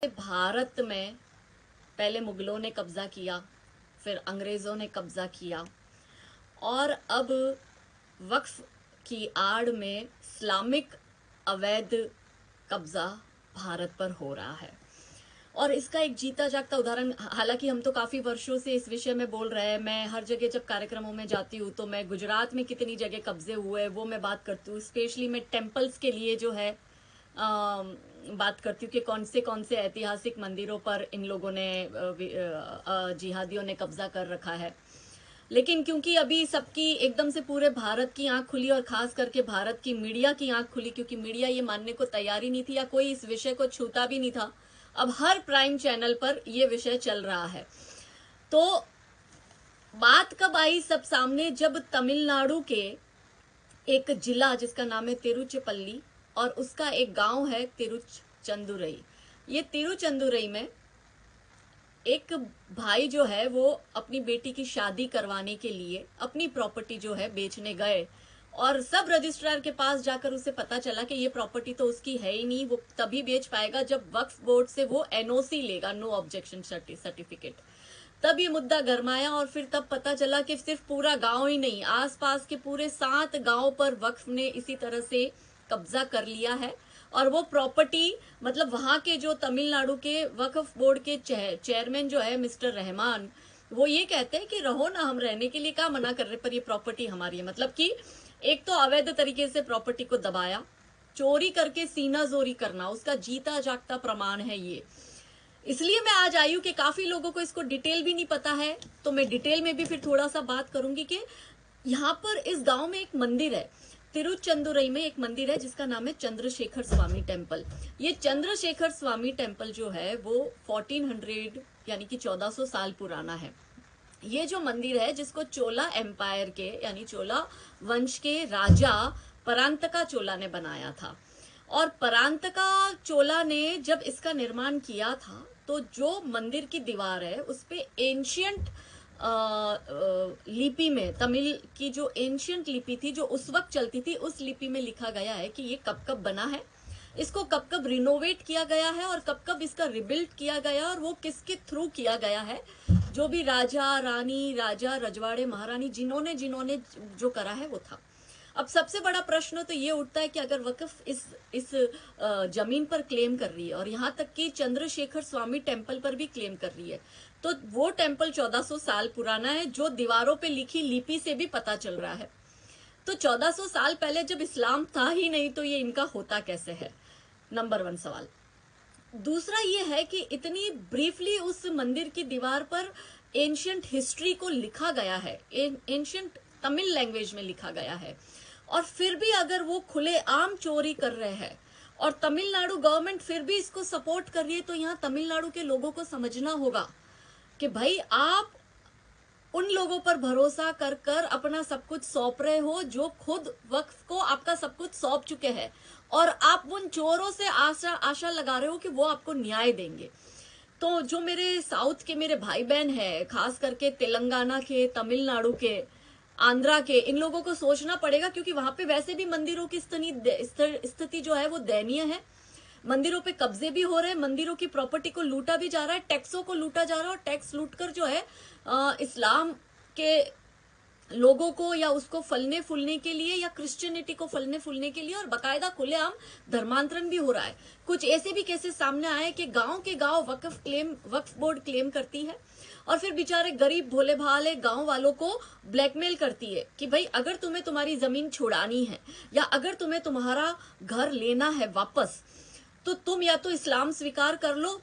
भारत में पहले मुगलों ने कब्जा किया, फिर अंग्रेजों ने कब्जा किया और अब वक्फ की आड़ में इस्लामिक अवैध कब्जा भारत पर हो रहा है। और इसका एक जीता जागता उदाहरण, हालांकि हम तो काफी वर्षों से इस विषय में बोल रहे हैं, मैं हर जगह जब कार्यक्रमों में जाती हूँ तो मैं गुजरात में कितनी जगह कब्जे हुए वो मैं बात करती हूँ। स्पेशली मैं टेम्पल्स के लिए जो है बात करती हूँ कि कौन से ऐतिहासिक मंदिरों पर इन लोगों ने जिहादियों ने कब्जा कर रखा है। लेकिन क्योंकि अभी सबकी एकदम से पूरे भारत की आंख खुली और खास करके भारत की मीडिया की आंख खुली, क्योंकि मीडिया ये मानने को तैयार ही नहीं थी या कोई इस विषय को छूता भी नहीं था। अब हर प्राइम चैनल पर ये विषय चल रहा है। तो बात कब आई सब सामने, जब तमिलनाडु के एक जिला जिसका नाम है तिरुचिपल्ली और उसका एक गांव है तिरुचंदुरई। ये तिरुचंदुरई में एक भाई जो है वो अपनी बेटी की शादी करवाने के लिए अपनी प्रॉपर्टी जो है बेचने गए और सब रजिस्ट्रार के पास जाकर उसे पता चला कि ये प्रॉपर्टी तो उसकी है ही नहीं, वो तभी बेच पाएगा जब वक्फ बोर्ड से वो एनओसी लेगा, नो ऑब्जेक्शन सर्टिफिकेट। तब ये मुद्दा गरमाया और फिर तब पता चला कि सिर्फ पूरा गांव ही नहीं, आसपास के पूरे 7 गांव पर वक्फ ने इसी तरह से कब्जा कर लिया है। और वो प्रॉपर्टी मतलब वहां के जो तमिलनाडु के वक्फ बोर्ड के चेयरमैन जो है मिस्टर रहमान, वो ये कहते हैं कि रहो ना, हम रहने के लिए क्या मना कर रहे, पर ये प्रॉपर्टी हमारी है। मतलब कि एक तो अवैध तरीके से प्रॉपर्टी को दबाया, चोरी करके सीना जोरी करना उसका जीता जागता प्रमाण है ये। इसलिए मैं आज आई हूं कि काफी लोगों को इसको डिटेल भी नहीं पता है, तो मैं डिटेल में भी फिर थोड़ा सा बात करूंगी कि यहाँ पर इस गांव में एक मंदिर है, तिरुचंदुरई में एक मंदिर है जिसका नाम है चंद्रशेखर स्वामी टेम्पल। ये चंद्रशेखर स्वामी टेम्पल जो है वो 1400 यानी कि 1400 साल पुराना है। ये जो मंदिर है जिसको चोला एम्पायर के यानी चोला वंश के राजा परांतका चोला ने बनाया था। और परांतका चोला ने जब इसका निर्माण किया था तो जो मंदिर की दीवार है उस पे एंशियंट लिपि में, तमिल की जो एंशियंट लिपि थी जो उस वक्त चलती थी, उस लिपि में लिखा गया है कि ये कब कब बना है, इसको कब कब रिनोवेट किया गया है और कब कब इसका रिबिल्ड किया गया और वो किसके थ्रू किया गया है। जो भी राजा रानी, राजा रजवाड़े महारानी जिन्होंने जिन्होंने जो करा है वो था। अब सबसे बड़ा प्रश्न तो ये उठता है कि अगर वक्फ इस जमीन पर क्लेम कर रही है और यहाँ तक कि चंद्रशेखर स्वामी टेम्पल पर भी क्लेम कर रही है, तो वो टेम्पल 1400 साल पुराना है जो दीवारों पे लिखी लिपि से भी पता चल रहा है। तो 1400 साल पहले जब इस्लाम था ही नहीं तो ये इनका होता कैसे है, नंबर 1 सवाल। दूसरा ये है कि इतनी ब्रीफली उस मंदिर की दीवार पर एंशियंट हिस्ट्री को लिखा गया है, एंशियंट तमिल लैंग्वेज में लिखा गया है, और फिर भी अगर वो खुलेआम चोरी कर रहे हैं और तमिलनाडु गवर्नमेंट फिर भी इसको सपोर्ट कर रही है, तो यहाँ तमिलनाडु के लोगों को समझना होगा कि भाई आप उन लोगों पर भरोसा कर कर अपना सब कुछ सौंप रहे हो जो खुद वक्फ को आपका सब कुछ सौंप चुके हैं, और आप उन चोरों से आशा लगा रहे हो कि वो आपको न्याय देंगे। तो जो मेरे साउथ के मेरे भाई बहन है, खास करके तेलंगाना के, तमिलनाडु के, आंध्रा के, इन लोगों को सोचना पड़ेगा, क्योंकि वहां पे वैसे भी मंदिरों की स्थिति जो है वो दयनीय है। मंदिरों पे कब्जे भी हो रहे हैं, मंदिरों की प्रॉपर्टी को लूटा भी जा रहा है, टैक्सों को लूटा जा रहा है, और टैक्स लूटकर जो है इस्लाम के लोगों को या उसको फलने फूलने के लिए या क्रिश्चियनिटी को फलने फूलने के लिए और बकायदा खुलेआम धर्मांतरण भी हो रहा है। कुछ ऐसे भी केसेस सामने आए कि गांव के गांव वक्फ बोर्ड क्लेम करती है और फिर बेचारे गरीब भोले भाले गांव वालों को ब्लैकमेल करती है कि भाई अगर तुम्हें तुम्हारी जमीन छुड़ानी है या अगर तुम्हें तुम्हारा घर लेना है वापस, तो तुम या तो इस्लाम स्वीकार कर लो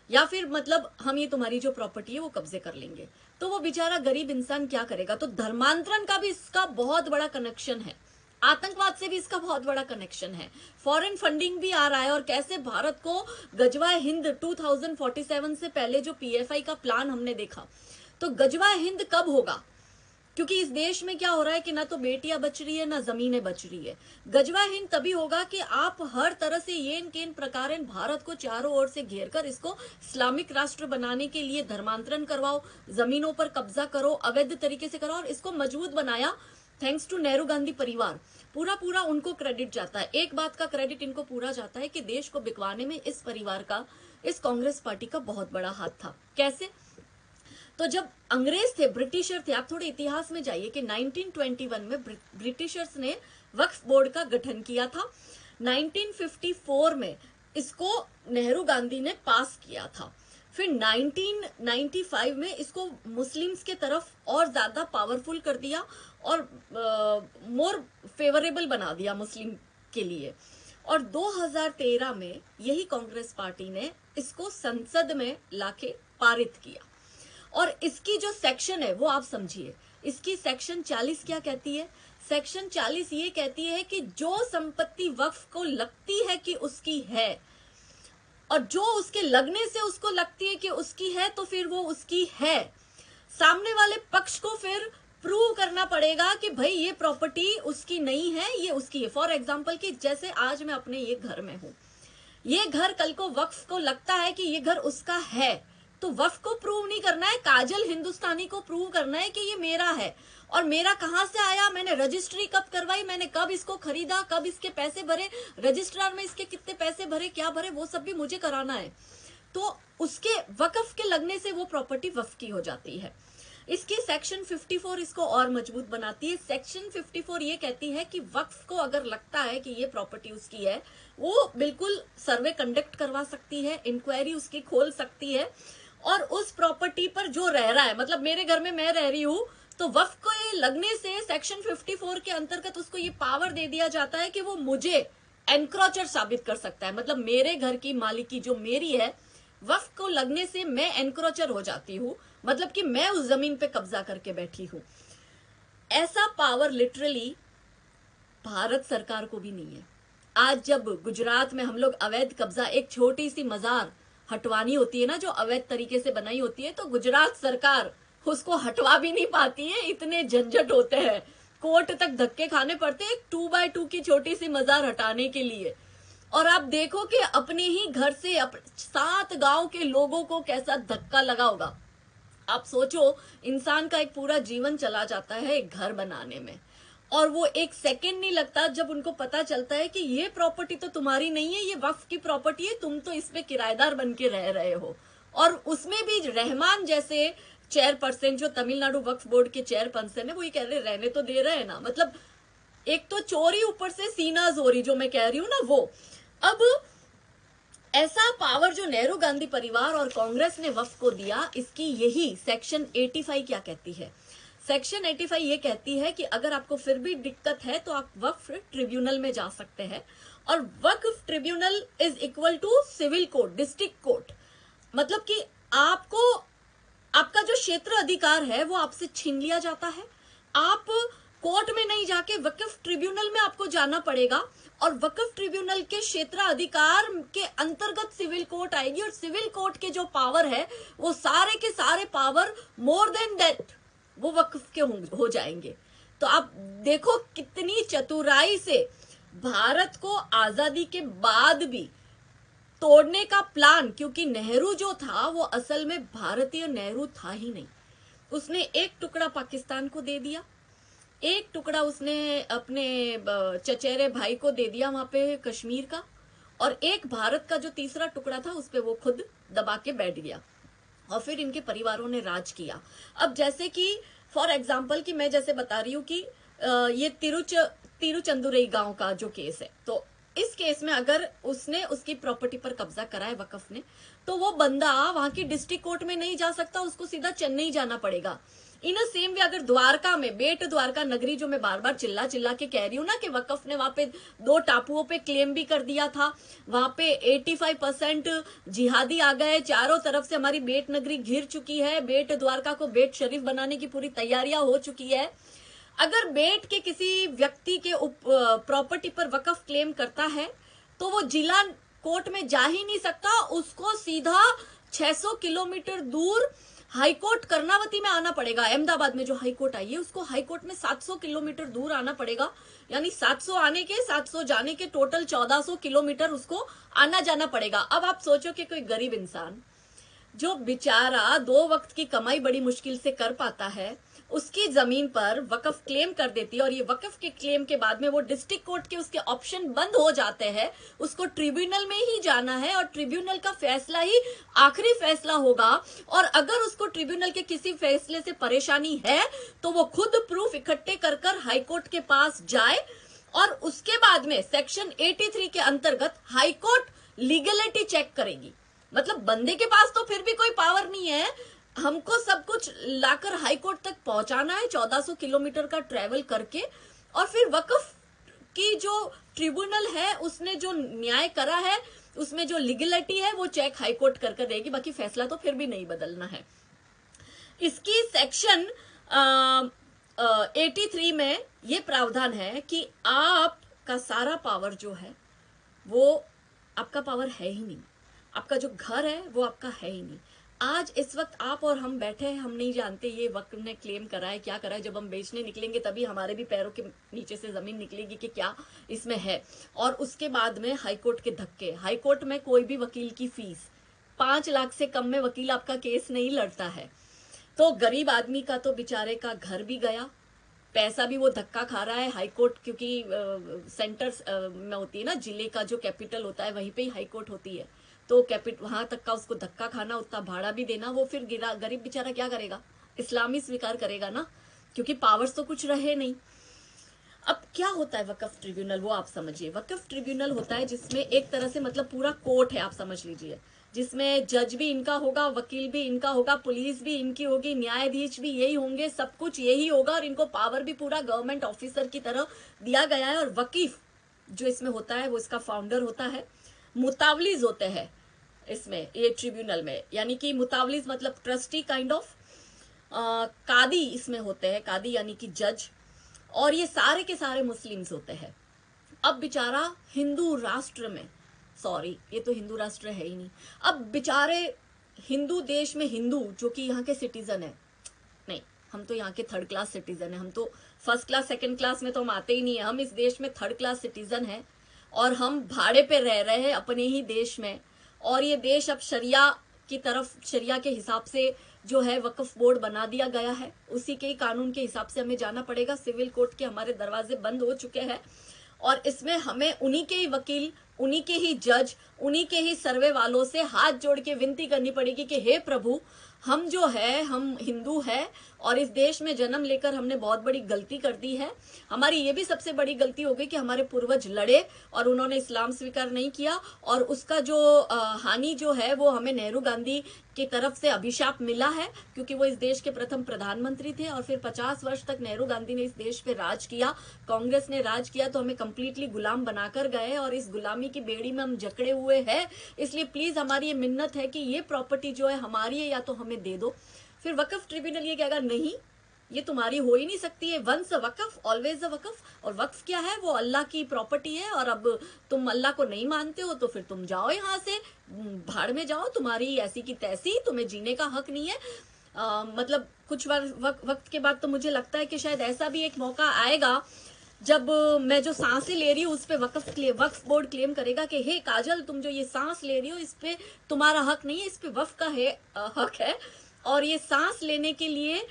या फिर मतलब हम ये तुम्हारी जो प्रॉपर्टी है वो कब्जे कर लेंगे। तो वो बेचारा गरीब इंसान क्या करेगा। तो धर्मांतरण का भी इसका बहुत बड़ा कनेक्शन है, आतंकवाद से भी इसका बहुत बड़ा कनेक्शन है, फॉरेन फंडिंग भी आ रहा है। और कैसे भारत को गजवाए हिंद 2047 से पहले जो पीएफआई का प्लान हमने देखा, तो गजवाए हिंद कब होगा, क्योंकि इस देश में क्या हो रहा है कि ना तो बेटियां बच रही है ना जमीनें बच रही है। गजवा हिंद तभी होगा कि आप हर तरह से येन केन प्रकार भारत को चारों ओर से घेर कर इसको इस्लामिक राष्ट्र बनाने के लिए धर्मांतरण करवाओ, जमीनों पर कब्जा करो, अवैध तरीके से करो और इसको मजबूत बनाया थैंक्स टू नेहरू गांधी परिवार। पूरा उनको क्रेडिट जाता है। एक बात का क्रेडिट इनको पूरा जाता है कि देश को बिकवाने में इस परिवार का इस कांग्रेस पार्टी का बहुत बड़ा हाथ था। कैसे? तो जब अंग्रेज थे, ब्रिटिशर थे, आप थोड़े इतिहास में जाइए कि 1921 में ब्रिटिशर्स ने वक्फ बोर्ड का गठन किया था। 1954 में इसको नेहरू गांधी ने पास किया था। फिर 1995 में इसको मुस्लिम्स के तरफ और ज्यादा पावरफुल कर दिया और मोर फेवरेबल बना दिया मुस्लिम के लिए। और 2013 में यही कांग्रेस पार्टी ने इसको संसद में लाके पारित किया। और इसकी जो सेक्शन है वो आप समझिए, इसकी सेक्शन 40 क्या कहती है? सेक्शन 40 ये कहती है कि जो संपत्ति वक्फ को लगती है कि उसकी है, और जो उसके लगने से उसको लगती है कि उसकी है, तो फिर वो उसकी है। सामने वाले पक्ष को फिर प्रूव करना पड़ेगा कि भाई ये प्रॉपर्टी उसकी नहीं है, ये उसकी है। फॉर एग्जाम्पल कि जैसे आज मैं अपने ये घर में हूं, ये घर कल को वक्फ को लगता है कि ये घर उसका है, तो वक्फ को प्रूव नहीं करना है, काजल हिंदुस्तानी को प्रूव करना है कि ये मेरा है। और मेरा कहां से आया, मैंने रजिस्ट्री कब करवाई, मैंने कब इसको खरीदा, कब इसके पैसे भरे, रजिस्ट्रार में इसके कितने पैसे भरे, क्या भरे, वो सब भी मुझे कराना है। तो उसके वक्फ के लगने से वो प्रॉपर्टी वक्फ की हो जाती है। इसकी सेक्शन 54 इसको और मजबूत बनाती है। सेक्शन 54 ये कहती है कि वक्फ को अगर लगता है कि ये प्रॉपर्टी उसकी है, वो बिल्कुल सर्वे कंडक्ट करवा सकती है, इंक्वायरी उसकी खोल सकती है, और उस प्रॉपर्टी पर जो रह रहा है, मतलब मेरे घर में मैं रह रही हूं, तो वक्फ को ये लगने से सेक्शन 54 के अंतर्गत उसको ये पावर दे दिया जाता है कि वो मुझे एनक्रोचर साबित कर सकता है। मतलब मेरे घर की मालिकी जो मेरी है, वक्फ को लगने से मैं एनक्रोचर हो जाती हूँ, मतलब कि मैं उस जमीन पे कब्जा करके बैठी हूं। ऐसा पावर लिटरली भारत सरकार को भी नहीं है। आज जब गुजरात में हम लोग अवैध कब्जा, एक छोटी सी मजार हटवानी होती है ना, जो अवैध तरीके से बनाई होती है, तो गुजरात सरकार उसको हटवा भी नहीं पाती है, इतने झंझट होते हैं, कोर्ट तक धक्के खाने पड़ते हैं एक 2x2 की छोटी सी मजार हटाने के लिए। और आप देखो कि अपने ही घर से 7 गांव के लोगों को कैसा धक्का लगा होगा। आप सोचो, इंसान का एक पूरा जीवन चला जाता है एक घर बनाने में, और वो एक सेकंड नहीं लगता जब उनको पता चलता है कि ये प्रॉपर्टी तो तुम्हारी नहीं है, ये वक्फ की प्रॉपर्टी है, तुम तो इसमें किराएदार बन के रह रहे हो। और उसमें भी रहमान जैसे चेयरपर्सन, जो तमिलनाडु वक्फ बोर्ड के चेयरपर्सन है, वो ये कह रहे रहने तो दे रहे हैं ना। मतलब एक तो चोरी, ऊपर से सीना जोरी, जो मैं कह रही हूं ना वो। अब ऐसा पावर जो नेहरू गांधी परिवार और कांग्रेस ने वक्फ को दिया, इसकी यही सेक्शन 85 क्या कहती है? सेक्शन 85 ये कहती है कि अगर आपको फिर भी दिक्कत है तो आप वक्फ ट्रिब्यूनल में जा सकते हैं। और Waqf tribunal is equal to civil court, district court. मतलब कि आपको आपका जो क्षेत्र अधिकार है वो आपसे छीन लिया जाता है। आप कोर्ट में नहीं जाके वक्फ ट्रिब्यूनल में आपको जाना पड़ेगा, और वक्फ ट्रिब्यूनल के क्षेत्र अधिकार के अंतर्गत सिविल कोर्ट आएगी, और सिविल कोर्ट के जो पावर है वो सारे के सारे पावर मोर देन दैट वो वक्फ के हो जाएंगे। तो आप देखो कितनी चतुराई से भारत को आजादी के बाद भी तोड़ने का प्लान, क्योंकि नेहरू जो था वो असल में भारतीय नेहरू था ही नहीं। उसने एक टुकड़ा पाकिस्तान को दे दिया, एक टुकड़ा उसने अपने चचेरे भाई को दे दिया वहां पे कश्मीर का, और एक भारत का जो तीसरा टुकड़ा था उस पे वो खुद दबा के बैठ गया, और फिर इनके परिवारों ने राज किया। अब जैसे कि फॉर एग्जाम्पल कि मैं जैसे बता रही हूँ कि ये तिरुचंदुरई गांव का जो केस है, तो इस केस में अगर उसने उसकी प्रॉपर्टी पर कब्जा करा है वक्फ ने, तो वो बंदा वहां की डिस्ट्रिक्ट कोर्ट में नहीं जा सकता, उसको सीधा चेन्नई जाना पड़ेगा। इन सेम वे अगर द्वारका में, बेट द्वारका नगरी जो मैं बार बार चिल्ला चिल्ला के कह रही हूँ ना कि वक्फ ने वहां पे 2 टापुओं पे क्लेम भी कर दिया था, वहां पे 85% जिहादी आ गए, चारों तरफ से हमारी बेट नगरी घिर चुकी है, बेट द्वारका को बेट शरीफ बनाने की पूरी तैयारियां हो चुकी है। अगर बेट के किसी व्यक्ति के प्रॉपर्टी पर वक्फ क्लेम करता है तो वो जिला कोर्ट में जा ही नहीं सकता, उसको सीधा 600 किलोमीटर दूर हाईकोर्ट कर्नावती में आना पड़ेगा। अहमदाबाद में जो हाईकोर्ट आई है उसको हाईकोर्ट में 700 किलोमीटर दूर आना पड़ेगा, यानी 700 आने के 700 जाने के टोटल 1400 किलोमीटर उसको आना जाना पड़ेगा। अब आप सोचो कि कोई गरीब इंसान जो बेचारा 2 वक्त की कमाई बड़ी मुश्किल से कर पाता है, उसकी जमीन पर वक्फ क्लेम कर देती है और ये वक्फ के क्लेम के बाद में वो डिस्ट्रिक्ट कोर्ट के उसके ऑप्शन बंद हो जाते हैं, उसको ट्रिब्यूनल में ही जाना है और ट्रिब्यूनल का फैसला ही आखिरी फैसला होगा। और अगर उसको ट्रिब्यूनल के किसी फैसले से परेशानी है तो वो खुद प्रूफ इकट्ठे कर कर हाईकोर्ट के पास जाए और उसके बाद में सेक्शन 83 के अंतर्गत हाईकोर्ट लीगलिटी चेक करेगी। मतलब बंदे के पास तो फिर भी कोई पावर नहीं है, हमको सब कुछ लाकर हाईकोर्ट तक पहुंचाना है 1400 किलोमीटर का ट्रेवल करके, और फिर वक्फ की जो ट्रिब्यूनल है उसने जो न्याय करा है उसमें जो लीगलिटी है वो चेक हाईकोर्ट कर कर देगी, बाकी फैसला तो फिर भी नहीं बदलना है। इसकी सेक्शन 83 में ये प्रावधान है कि आपका सारा पावर जो है वो आपका पावर है ही नहीं, आपका जो घर है वो आपका है ही नहीं। आज इस वक्त आप और हम बैठे हैं, हम नहीं जानते ये वक्त ने क्लेम करा है क्या करा है, जब हम बेचने निकलेंगे तभी हमारे भी पैरों के नीचे से जमीन निकलेगी कि क्या इसमें है। और उसके बाद में हाईकोर्ट के धक्के, हाईकोर्ट में कोई भी वकील की फीस 5 लाख से कम में वकील आपका केस नहीं लड़ता है। तो गरीब आदमी का तो बेचारे का घर भी गया, पैसा भी वो धक्का खा रहा है हाईकोर्ट, क्योंकि सेंटर्स में होती है ना, जिले का जो कैपिटल होता है वहीं पे ही हाईकोर्ट होती है, तो वहां तक का उसको धक्का खाना, उतना भाड़ा भी देना, वो फिर गरीब बेचारा क्या करेगा, इस्लामी स्वीकार करेगा ना, क्योंकि पावर्स तो कुछ रहे नहीं। अब क्या होता है वक्फ ट्रिब्यूनल, वो आप समझिए। वक्फ ट्रिब्यूनल होता है जिसमें एक तरह से मतलब पूरा कोर्ट है, आप समझ लीजिए, जिसमें जज भी इनका होगा, वकील भी इनका होगा, पुलिस भी इनकी होगी, न्यायाधीश भी यही होंगे, सब कुछ यही होगा, और इनको पावर भी पूरा गवर्नमेंट ऑफिसर की तरह दिया गया है। और वकीफ जो इसमें होता है वो इसका फाउंडर होता है। मुतावलीज होते हैं इसमें, ये ट्रिब्यूनल में, यानी कि मुतावलीज मतलब ट्रस्टी काइंड ऑफ। कादी इसमें होते हैं, कादी यानी कि जज, और ये सारे के सारे मुस्लिम्स होते हैं। अब बेचारा हिंदू राष्ट्र में, सॉरी ये तो हिंदू राष्ट्र है ही नहीं, अब बेचारे हिंदू देश में हिंदू जो कि यहाँ के सिटीजन है, नहीं हम तो यहाँ के थर्ड क्लास सिटीजन है, हम तो फर्स्ट क्लास सेकंड क्लास में तो हम आते ही नहीं है, हम इस देश में थर्ड क्लास सिटीजन है और हम भाड़े पे रह रहे हैं अपने ही देश में। और ये देश अब शरिया की तरफ, शरिया के हिसाब से जो है वक्फ बोर्ड बना दिया गया है, उसी के ही कानून के हिसाब से हमें जाना पड़ेगा। सिविल कोर्ट के हमारे दरवाजे बंद हो चुके हैं और इसमें हमें उन्हीं के ही वकील, उन्हीं के ही जज, उन्हीं के ही सर्वे वालों से हाथ जोड़ के विनती करनी पड़ेगी कि हे प्रभु, हम जो है, हम हिंदू है और इस देश में जन्म लेकर हमने बहुत बड़ी गलती कर दी है। हमारी ये भी सबसे बड़ी गलती हो गई कि हमारे पूर्वज लड़े और उन्होंने इस्लाम स्वीकार नहीं किया, और उसका जो हानि जो है वो हमें नेहरू गांधी की तरफ से अभिशाप मिला है, क्योंकि वो इस देश के प्रथम प्रधानमंत्री थे और फिर 50 वर्ष तक नेहरू गांधी ने इस देश पे राज किया, कांग्रेस ने राज किया, तो हमें कंप्लीटली गुलाम बनाकर गए और इस गुलामी की बेड़ी में हम जकड़े हुए हैं। इसलिए प्लीज हमारी ये मिन्नत है कि ये प्रॉपर्टी जो है हमारी है, या तो हमें दे दो। फिर वक्फ ट्रिब्यूनल ये कहेगा नहीं, ये तुम्हारी हो ही नहीं सकती है, once a Waqf always a वक्फ। और वक्फ क्या है, वो अल्लाह की प्रॉपर्टी है, और अब तुम अल्लाह को नहीं मानते हो तो फिर तुम जाओ यहाँ से, भाड़ में जाओ, तुम्हारी ऐसी की तैसी, तुम्हें जीने का हक नहीं है। मतलब कुछ वक्त के बाद तो मुझे लगता है कि शायद ऐसा भी एक मौका आएगा जब मैं जो सांसें ले रही हूँ उस पे वक्फ बोर्ड क्लेम करेगा कि हे काजल, तुम जो ये सांस ले रही हो इस पे तुम्हारा हक नहीं है, इस पे वक्फ का हक है, और ये सांस लेने के लिए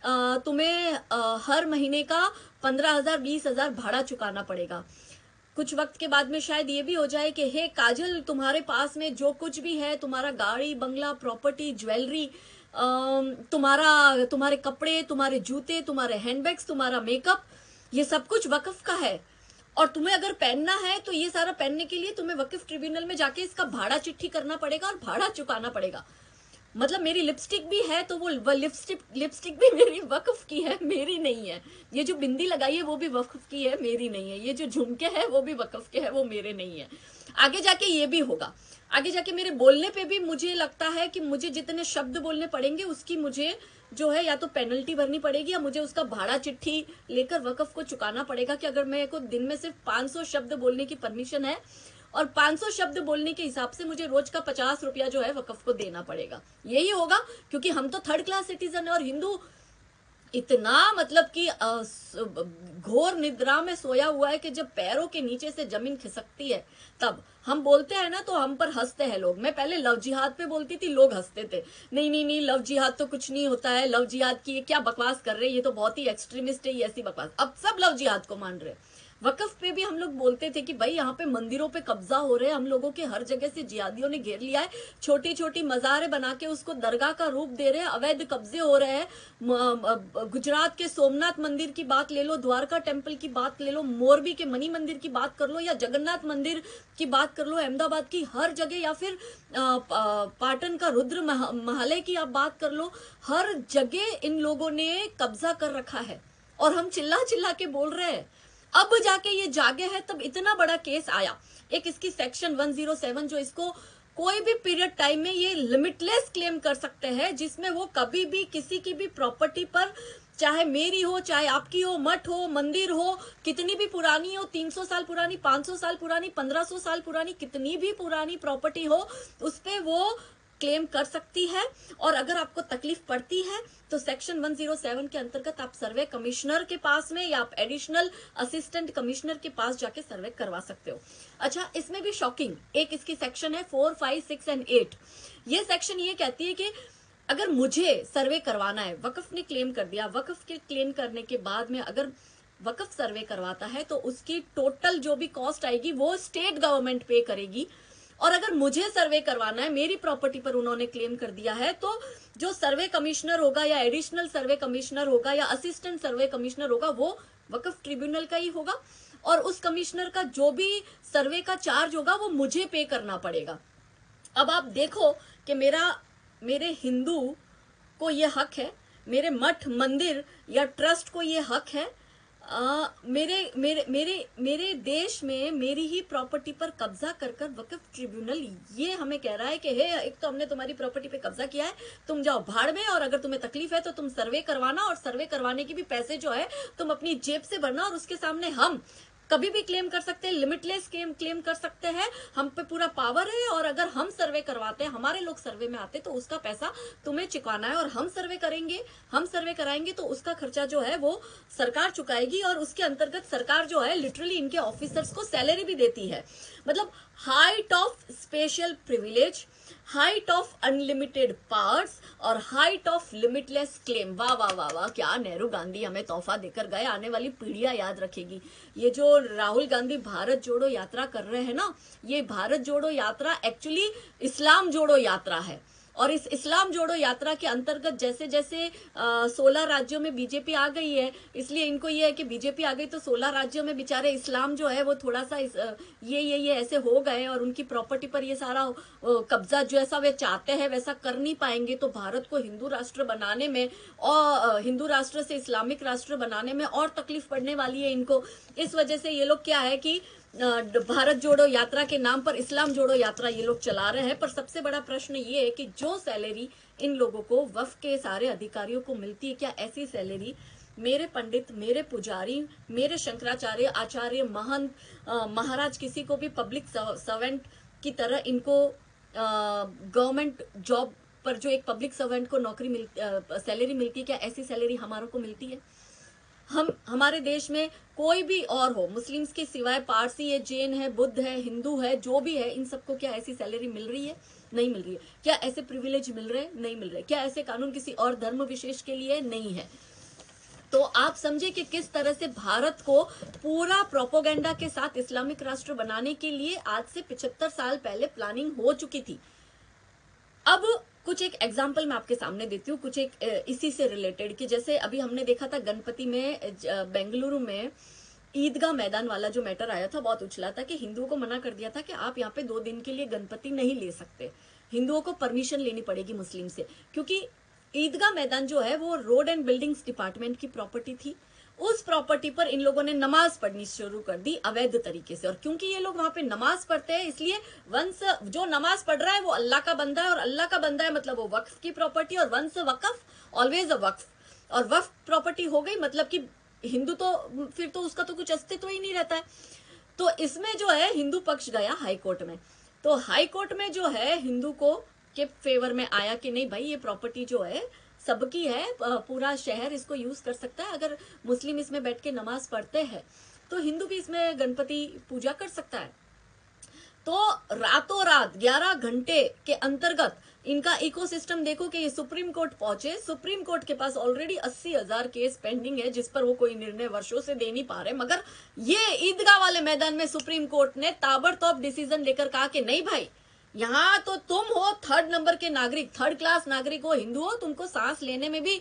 तुम्हें हर महीने का 15,000 20,000 भाड़ा चुकाना पड़ेगा। कुछ वक्त के बाद में शायद ये भी हो जाए कि हे काजल, तुम्हारे पास में जो कुछ भी है, तुम्हारा गाड़ी बंगला प्रॉपर्टी ज्वेलरी, तुम्हारे कपड़े, तुम्हारे जूते, तुम्हारे हैंडबैग्स, तुम्हारा मेकअप, ये सब कुछ वक्फ का है, और तुम्हें अगर पहनना है तो ये सारा पहनने के लिए तुम्हें वक्फ ट्रिब्यूनल में जाके इसका भाड़ा चिट्ठी करना पड़ेगा और भाड़ा चुकाना पड़ेगा। मतलब मेरी लिपस्टिक भी है तो वो लिपस्टिक भी मेरी वक्फ की है, मेरी नहीं है। ये जो बिंदी लगाई है वो भी वक्फ की है, मेरी नहीं है। ये जो झुमके हैं वो भी वक्फ के हैं, वो मेरे नहीं है। आगे जाके ये भी होगा, आगे जाके मेरे बोलने पे भी मुझे लगता है कि मुझे जितने शब्द बोलने पड़ेंगे उसकी मुझे जो है या तो पेनल्टी भरनी पड़ेगी या मुझे उसका भाड़ा चिट्ठी लेकर वक्फ को चुकाना पड़ेगा, कि अगर मेरे को दिन में सिर्फ 500 शब्द बोलने की परमिशन है और 500 शब्द बोलने के हिसाब से मुझे रोज का 50 रुपया जो है वक्फ को देना पड़ेगा। यही होगा, क्योंकि हम तो थर्ड क्लास सिटीजन है और इतना मतलब कि घोर निद्रा में सोया हुआ है कि जब पैरों के नीचे से जमीन खिसकती है तब हम बोलते हैं ना, तो हम पर हंसते हैं लोग। मैं पहले लव जिहाद पे बोलती थी, लोग हंसते थे, नहीं नहीं नहीं लव जिहाद तो कुछ नहीं होता है, लव जिहाद की ये क्या बकवास कर रहे हैं, ये तो बहुत ही एक्सट्रीमिस्ट है, ये ऐसी बकवास। अब सब लव जिहाद को मान रहे हैं। वकफ पे भी हम लोग बोलते थे कि भाई यहाँ पे मंदिरों पे कब्जा हो रहे हैं, हम लोगों के हर जगह से जिहादियों ने घेर लिया है, छोटी छोटी मज़ारें बना के उसको दरगाह का रूप दे रहे हैं, अवैध कब्जे हो रहे हैं। गुजरात के सोमनाथ मंदिर की बात ले लो, द्वारका टेम्पल की बात ले लो, मोरबी के मणि मंदिर की बात कर लो, या जगन्नाथ मंदिर की बात कर लो, अहमदाबाद की हर जगह, या फिर पाटन का रुद्र महालय की आप बात कर लो, हर जगह इन लोगों ने कब्जा कर रखा है और हम चिल्ला चिल्ला के बोल रहे हैं। अब जाके ये जागे है, तब इतना बड़ा केस आया। एक इसकी सेक्शन 107 जो इसको कोई भी पीरियड टाइम में ये लिमिटलेस क्लेम कर सकते हैं, जिसमें वो कभी भी किसी की भी प्रॉपर्टी पर, चाहे मेरी हो चाहे आपकी हो, मठ हो मंदिर हो, कितनी भी पुरानी हो, 300 साल पुरानी, 500 साल पुरानी, 1500 साल पुरानी, कितनी भी पुरानी प्रॉपर्टी हो, उस पे वो क्लेम कर सकती है। और अगर आपको तकलीफ पड़ती है तो सेक्शन 107 के अंतर्गत आप सर्वे कमिश्नर के पास में या आप एडिशनल असिस्टेंट कमिश्नर के पास जाके सर्वे करवा सकते हो। अच्छा, इसमें भी शॉकिंग एक इसकी सेक्शन है 4, 5, 6 एंड 8। ये सेक्शन ये कहती है कि अगर मुझे सर्वे करवाना है, वकफ ने क्लेम कर दिया, वकफ के क्लेम करने के बाद में अगर वकफ सर्वे करवाता है तो उसकी टोटल जो भी कॉस्ट आएगी वो स्टेट गवर्नमेंट पे करेगी। और अगर मुझे सर्वे करवाना है, मेरी प्रॉपर्टी पर उन्होंने क्लेम कर दिया है, तो जो सर्वे कमिश्नर होगा या एडिशनल सर्वे कमिश्नर होगा या असिस्टेंट सर्वे कमिश्नर होगा, वो वकफ ट्रिब्यूनल का ही होगा। और उस कमिश्नर का जो भी सर्वे का चार्ज होगा वो मुझे पे करना पड़ेगा। अब आप देखो कि मेरे हिंदू को ये हक है, मेरे मठ मंदिर या ट्रस्ट को ये हक है, मेरे मेरे मेरे मेरे देश में मेरी ही प्रॉपर्टी पर कब्जा कर वकफ ट्रिब्यूनल ये हमें कह रहा है कि हे, एक तो हमने तुम्हारी प्रॉपर्टी पे कब्जा किया है, तुम जाओ भाड़ में, और अगर तुम्हें तकलीफ है तो तुम सर्वे करवाना, और सर्वे करवाने की भी पैसे जो है तुम अपनी जेब से भरना, और उसके सामने हम कभी भी क्लेम कर सकते हैं, लिमिटलेस क्लेम कर सकते हैं, हम पे पूरा पावर है। और अगर हम सर्वे करवाते हैं, हमारे लोग सर्वे में आते, तो उसका पैसा तुम्हें चुकाना है, और हम सर्वे करेंगे, हम सर्वे कराएंगे तो उसका खर्चा जो है वो सरकार चुकाएगी। और उसके अंतर्गत सरकार जो है लिटरली इनके ऑफिसर्स को सैलरी भी देती है। मतलब height of special privilege, height of unlimited powers और हाइट ऑफ लिमिटलेस क्लेम। वाह वाह वाह वाह, क्या नेहरू गांधी हमें तोहफा देकर गए, आने वाली पीढ़ियां याद रखेगी। ये जो राहुल गांधी भारत जोड़ो यात्रा कर रहे हैं ना, ये भारत जोड़ो यात्रा एक्चुअली इस्लाम जोड़ो यात्रा है। और इस इस्लाम जोड़ो यात्रा के अंतर्गत जैसे जैसे 16 राज्यों में बीजेपी आ गई है, इसलिए इनको ये है कि बीजेपी आ गई तो 16 राज्यों में बेचारे इस्लाम जो है वो थोड़ा सा ये ऐसे हो गए, और उनकी प्रॉपर्टी पर ये सारा कब्जा जैसा वे चाहते हैं वैसा कर नहीं पाएंगे। तो भारत को हिंदू राष्ट्र बनाने में और हिंदू राष्ट्र से इस्लामिक राष्ट्र बनाने में और तकलीफ पड़ने वाली है इनको। इस वजह से ये लोग क्या है कि भारत जोड़ो यात्रा के नाम पर इस्लाम जोड़ो यात्रा ये लोग चला रहे हैं। पर सबसे बड़ा प्रश्न ये है कि जो सैलरी इन लोगों को वक्फ के सारे अधिकारियों को मिलती है, क्या ऐसी सैलरी मेरे पंडित, मेरे पुजारी, मेरे शंकराचार्य, आचार्य, महंत, महाराज, किसी को भी पब्लिक सर्वेंट की तरह इनको गवर्नमेंट जॉब पर जो एक पब्लिक सर्वेंट को नौकरी सैलरी मिलती है, क्या ऐसी सैलरी हमारों को मिलती है? हमारे देश में कोई भी और हो, मुस्लिम्स के सिवाय पारसी है, जैन है, बुद्ध है, हिंदू है, जो भी है, इन सबको क्या ऐसी सैलरी मिल रही है? नहीं मिल रही है। क्या ऐसे प्रिविलेज मिल रहे हैं? नहीं मिल रहे। क्या ऐसे कानून किसी और धर्म विशेष के लिए? नहीं है। तो आप समझे कि किस तरह से भारत को पूरा प्रोपोगेंडा के साथ इस्लामिक राष्ट्र बनाने के लिए आज से 75 साल पहले प्लानिंग हो चुकी थी। अब कुछ एक एग्जाम्पल मैं आपके सामने देती हूँ, कुछ एक इसी से रिलेटेड, कि जैसे अभी हमने देखा था गणपति में, बेंगलुरु में ईदगाह मैदान वाला जो मैटर आया था, बहुत उछला था कि हिंदुओं को मना कर दिया था कि आप यहाँ पे 2 दिन के लिए गणपति नहीं ले सकते, हिंदुओं को परमिशन लेनी पड़ेगी मुस्लिम से, क्योंकि ईदगाह मैदान जो है वो रोड एंड बिल्डिंग्स डिपार्टमेंट की प्रॉपर्टी थी। उस प्रॉपर्टी पर इन लोगों ने नमाज पढ़नी शुरू कर दी अवैध तरीके से। और क्योंकि ये लोग वहां पे नमाज पढ़ते हैं, इसलिए वंस जो नमाज पढ़ रहा है वो अल्लाह का बंदा है, और अल्लाह का बंदा है मतलब वो वक्फ की प्रॉपर्टी, और वंस वक्फ ऑलवेज अ वक्फ। और वक्फ प्रॉपर्टी हो गई मतलब कि हिंदू तो फिर तो उसका तो कुछ अस्तित्व ही नहीं रहता है। तो इसमें जो है हिंदू पक्ष गया हाई कोर्ट में। तो हाई कोर्ट में जो है हिंदू को के फेवर में आया कि नहीं भाई, ये प्रॉपर्टी जो है सबकी है, पूरा शहर इसको यूज कर सकता है। अगर मुस्लिम इसमें बैठ के नमाज पढ़ते हैं तो हिंदू भी इसमें गणपति पूजा कर सकता है। तो रातों रात 11 घंटे के अंतर्गत इनका इकोसिस्टम देखो कि ये सुप्रीम कोर्ट पहुंचे। सुप्रीम कोर्ट के पास ऑलरेडी 80,000 केस पेंडिंग है जिस पर वो कोई निर्णय वर्षों से दे नहीं पा रहे, मगर ये ईदगाह वाले मैदान में सुप्रीम कोर्ट ने ताबड़तोड़ डिसीजन लेकर कहा कि नहीं भाई, यहाँ तो तुम हो थर्ड नंबर के नागरिक, थर्ड क्लास नागरिक हो, हिंदू हो, तुमको सांस लेने में भी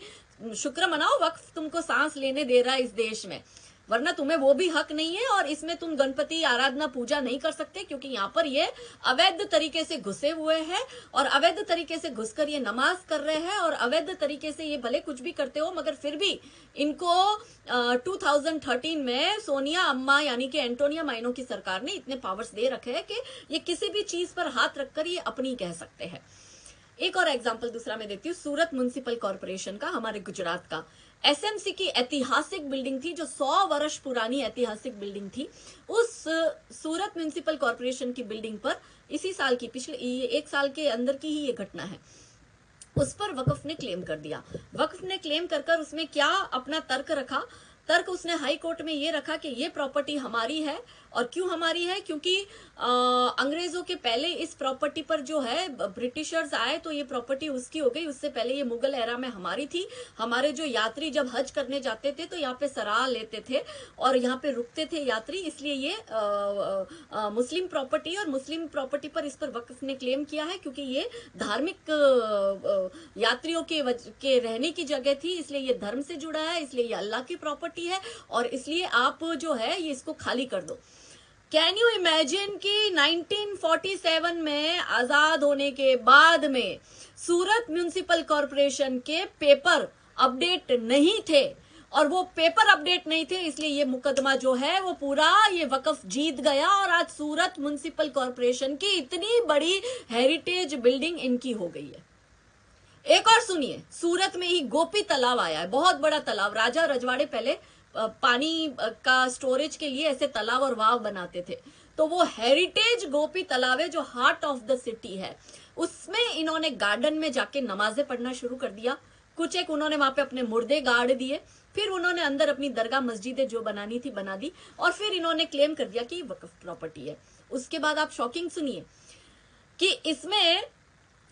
शुक्र मनाओ, वक्त तुमको सांस लेने दे रहा है इस देश में, वरना तुम्हें वो भी हक नहीं है और इसमें तुम गणपति आराधना पूजा नहीं कर सकते, क्योंकि यहाँ पर ये अवैध तरीके से घुसे हुए हैं और अवैध तरीके से घुसकर ये नमाज कर रहे हैं और अवैध तरीके से ये भले कुछ भी करते हो मगर फिर भी इनको 2013 में सोनिया अम्मा यानी कि एंटोनिया माइनो की सरकार ने इतने पावर्स दे रखे हैं कि ये किसी भी चीज पर हाथ रखकर ये अपनी कह सकते हैं। एक और एग्जाम्पल दूसरा मैं देती हूँ, सूरत म्युनिसिपल कॉर्पोरेशन का, हमारे गुजरात का। एसएमसी की ऐतिहासिक बिल्डिंग थी, जो 100 वर्ष पुरानी ऐतिहासिक बिल्डिंग थी, उस सूरत म्युनिसिपल कॉर्पोरेशन की बिल्डिंग पर इसी साल की, पिछले एक साल के अंदर की ही ये घटना है, उस पर वक्फ ने क्लेम कर दिया। वक्फ ने क्लेम कर उसमें क्या अपना तर्क रखा, तर्क उसने हाई कोर्ट में ये रखा कि ये प्रॉपर्टी हमारी है। और क्यों हमारी है? क्योंकि अंग्रेजों के पहले इस प्रॉपर्टी पर जो है ब्रिटिशर्स आए तो ये प्रॉपर्टी उसकी हो गई, उससे पहले ये मुगल एरा में हमारी थी। हमारे जो यात्री जब हज करने जाते थे तो यहाँ पे सराह लेते थे और यहाँ पे रुकते थे यात्री, इसलिए ये मुस्लिम प्रॉपर्टी, और मुस्लिम प्रॉपर्टी पर इस पर वक्फ ने क्लेम किया है क्योंकि ये धार्मिक यात्रियों के रहने की जगह थी, इसलिए ये धर्म से जुड़ा है, इसलिए ये अल्लाह की प्रॉपर्टी है और इसलिए आप जो है ये इसको खाली कर दो। कैन यू इमेजिन कि 1947 में आजाद होने के बाद में सूरत म्युनिसिपल कॉर्पोरेशन के पेपर अपडेट नहीं थे, और वो पेपर अपडेट नहीं थे इसलिए ये मुकदमा जो है वो पूरा ये वक्फ जीत गया और आज सूरत म्युनिसिपल कॉर्पोरेशन की इतनी बड़ी हेरिटेज बिल्डिंग इनकी हो गई है। एक और सुनिए, सूरत में ही गोपी तालाब आया है, बहुत बड़ा तालाब। राजा रजवाड़े पहले पानी का स्टोरेज के लिए ऐसे तालाब और वाव बनाते थे, तो वो हेरिटेज गोपी तालाब है जो हार्ट ऑफ द सिटी है। उसमें इन्होंने गार्डन में जाके नमाजें पढ़ना शुरू कर दिया। कुछ एक उन्होंने वहां पे अपने मुर्दे गाड़ दिए, फिर उन्होंने अंदर अपनी दरगाह मस्जिदें जो बनानी थी बना दी और फिर इन्होंने क्लेम कर दिया कि वक्फ प्रॉपर्टी है। उसके बाद आप शॉकिंग सुनिए कि इसमें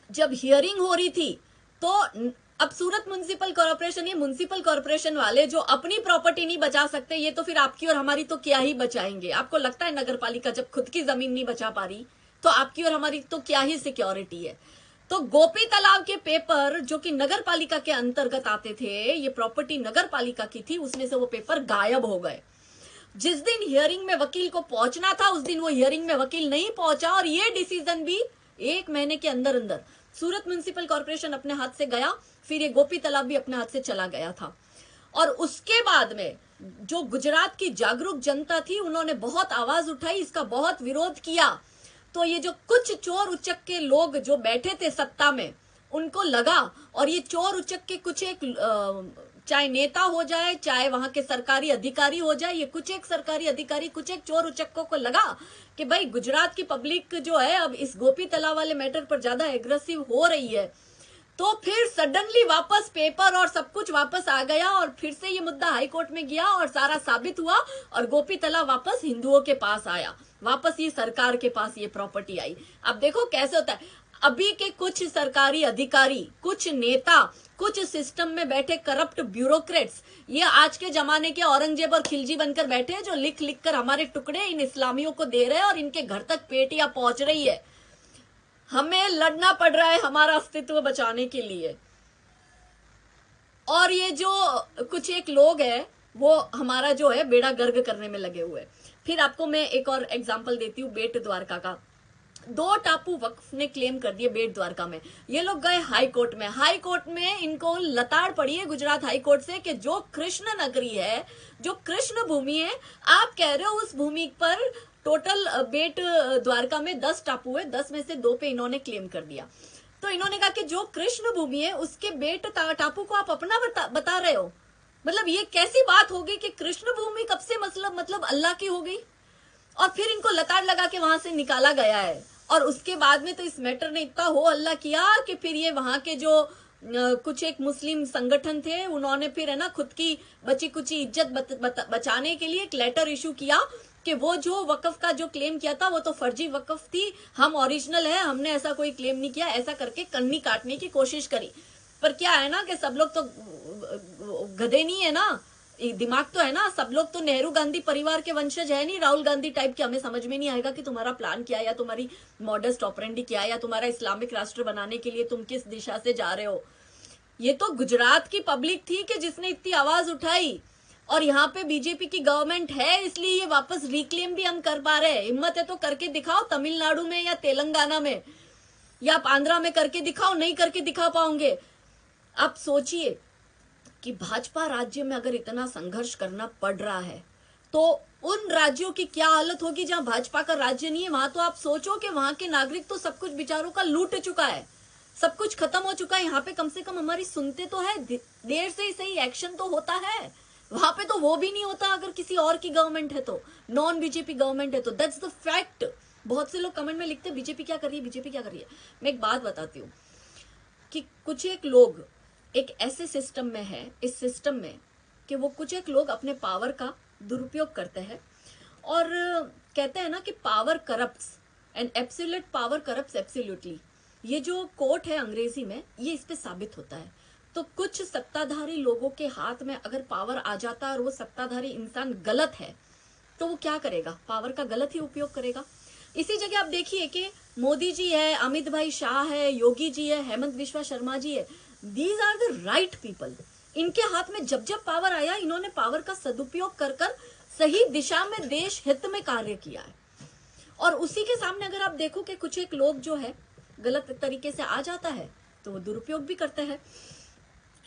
जब हियरिंग हो रही थी तो अब सूरत म्युनिसिपल कॉर्पोरेशन, ये म्युनिसिपल कॉर्पोरेशन वाले जो अपनी प्रॉपर्टी नहीं बचा सकते, ये तो फिर आपकी और हमारी तो क्या ही बचाएंगे। आपको लगता है नगर पालिका जब खुद की जमीन नहीं बचा पा रही तो आपकी और हमारी तो क्या ही सिक्योरिटी है। तो गोपी तालाब के पेपर जो कि नगर पालिका के अंतर्गत आते थे, ये प्रॉपर्टी नगर पालिका की थी, उसमें से वो पेपर गायब हो गए। जिस दिन हियरिंग में वकील को पहुंचना था उस दिन वो हियरिंग में वकील नहीं पहुंचा और ये डिसीजन भी 1 महीने के अंदर अंदर सूरत म्युनिसिपल कॉर्पोरेशन अपने हाथ से गया, फिर ये गोपी तालाब भी अपने हाथ से चला गया था। और उसके बाद में जो गुजरात की जागरूक जनता थी उन्होंने बहुत आवाज उठाई, इसका बहुत विरोध किया। तो ये जो कुछ चोर उचक के लोग जो बैठे थे सत्ता में उनको लगा, और ये चोर उचक के कुछ एक चाहे नेता हो जाए चाहे वहां के सरकारी अधिकारी हो जाए, ये कुछ एक सरकारी अधिकारी कुछ एक चोर उचक्कों को लगा कि भाई गुजरात की पब्लिक जो है अब इस गोपी तालाब वाले मैटर पर ज्यादा एग्रेसिव हो रही है, तो फिर सडनली वापस पेपर और सब कुछ वापस आ गया और फिर से ये मुद्दा हाई कोर्ट में गया और सारा साबित हुआ और गोपी तालाब वापस हिंदुओं के पास आया, वापस ये सरकार के पास ये प्रॉपर्टी आई। अब देखो कैसे होता है, अभी के कुछ सरकारी अधिकारी, कुछ नेता, कुछ सिस्टम में बैठे करप्ट ब्यूरोक्रेट्स, ये आज के जमाने के औरंगजेब और खिलजी बनकर बैठे हैं जो लिख लिख कर हमारे टुकड़े इन इस्लामियों को दे रहे हैं और इनके घर तक पेटियां पहुंच रही है। हमें लड़ना पड़ रहा है हमारा अस्तित्व बचाने के लिए, और ये जो कुछ एक लोग हैं वो हमारा जो है बेड़ा गर्क करने में लगे हुए। फिर आपको मैं एक और एग्जांपल देती हूँ बेट द्वारका का। 2 टापू वक्फ ने क्लेम कर दिए बेट द्वारका में। ये लोग गए हाई कोर्ट में, हाई कोर्ट में इनको लताड़ पड़ी है गुजरात हाई कोर्ट से कि जो कृष्ण नगरी है, जो कृष्ण भूमि है, आप कह रहे हो उस भूमि पर टोटल बेट द्वारका में 10 टापू है, 10 में से 2 पे इन्होंने क्लेम कर दिया। तो इन्होंने कहा कि जो कृष्ण भूमि है उसके बेट टापू को आप अपना बता रहे हो। मतलब ये कैसी बात होगी कि कृष्ण भूमि कब से मतलब अल्लाह की हो गई। और फिर इनको लताड़ लगा के वहां से निकाला गया है। और उसके बाद में तो इस मैटर ने इतना हो हल्ला किया कि फिर ये वहां के जो कुछ एक मुस्लिम संगठन थे, उन्होंने फिर है ना खुद की बची कुची इज्जत बचाने के लिए एक लेटर इशू किया कि वो जो वक्फ का जो क्लेम किया था वो तो फर्जी वक्फ थी, हम ओरिजिनल है, हमने ऐसा कोई क्लेम नहीं किया, ऐसा करके कन्नी काटने की कोशिश करी। पर क्या है ना कि सब लोग तो गधे नहीं है ना, दिमाग तो है ना, सब लोग तो नेहरू गांधी परिवार के वंशज है नहीं, राहुल गांधी टाइप के। हमें समझ में नहीं आएगा कि तुम्हारा प्लान क्या है, या तुम्हारी मॉडस ऑपरेंडी क्या है, या तुम्हारा इस्लामिक राष्ट्र बनाने के लिए तुम किस दिशा से जा रहे हो। ये तो गुजरात की पब्लिक थी कि जिसने इतनी आवाज उठाई, और यहाँ पे बीजेपी की गवर्नमेंट है, इसलिए ये वापस रिक्लेम भी हम कर पा रहे हैं। हिम्मत है तो करके दिखाओ, तमिलनाडु में या तेलंगाना में, या आप आंध्रा में करके दिखाओ, नहीं करके दिखा पाओगे। आप सोचिए कि भाजपा राज्य में अगर इतना संघर्ष करना पड़ रहा है तो उन राज्यों की क्या हालत होगी जहां भाजपा का राज्य नहीं है। वहां तो आप सोचो कि वहां के नागरिक तो सब कुछ विचारों का लूट चुका है, सब कुछ खत्म हो चुका है। यहाँ पे कम से कम हमारी सुनते तो है, देर से ही सही एक्शन तो होता है। वहां पे तो वो भी नहीं होता अगर किसी और की गवर्नमेंट है तो, नॉन बीजेपी गवर्नमेंट है तो। That's the fact. बहुत से लोग कमेंट में लिखते हैं बीजेपी क्या कर रही है, बीजेपी क्या कर रही है। मैं एक बात बताती हूँ कि कुछ एक लोग एक ऐसे सिस्टम में है, इस सिस्टम में कि वो कुछ एक लोग अपने पावर का दुरुपयोग करते हैं, और कहते हैं ना कि power corrupts and absolute power corrupts absolutely. ये जो कोट है अंग्रेजी में, ये इस पे साबित होता है। तो कुछ सत्ताधारी लोगों के हाथ में अगर पावर आ जाता है और वो सत्ताधारी इंसान गलत है तो वो क्या करेगा, पावर का गलत ही उपयोग करेगा। इसी जगह आप देखिए कि मोदी जी है, अमित भाई शाह है, योगी जी है, हेमंत बिश्वा शर्मा जी है, these are the right people. इनके हाथ में जब जब पावर आया, इन्होंने पावर का सदुपयोग कर कर सही दिशा में देश हित में कार्य किया है। और उसी के सामने अगर आप देखो कि कुछ एक लोग जो है गलत तरीके से आ जाता है तो वो दुरुपयोग भी करते हैं।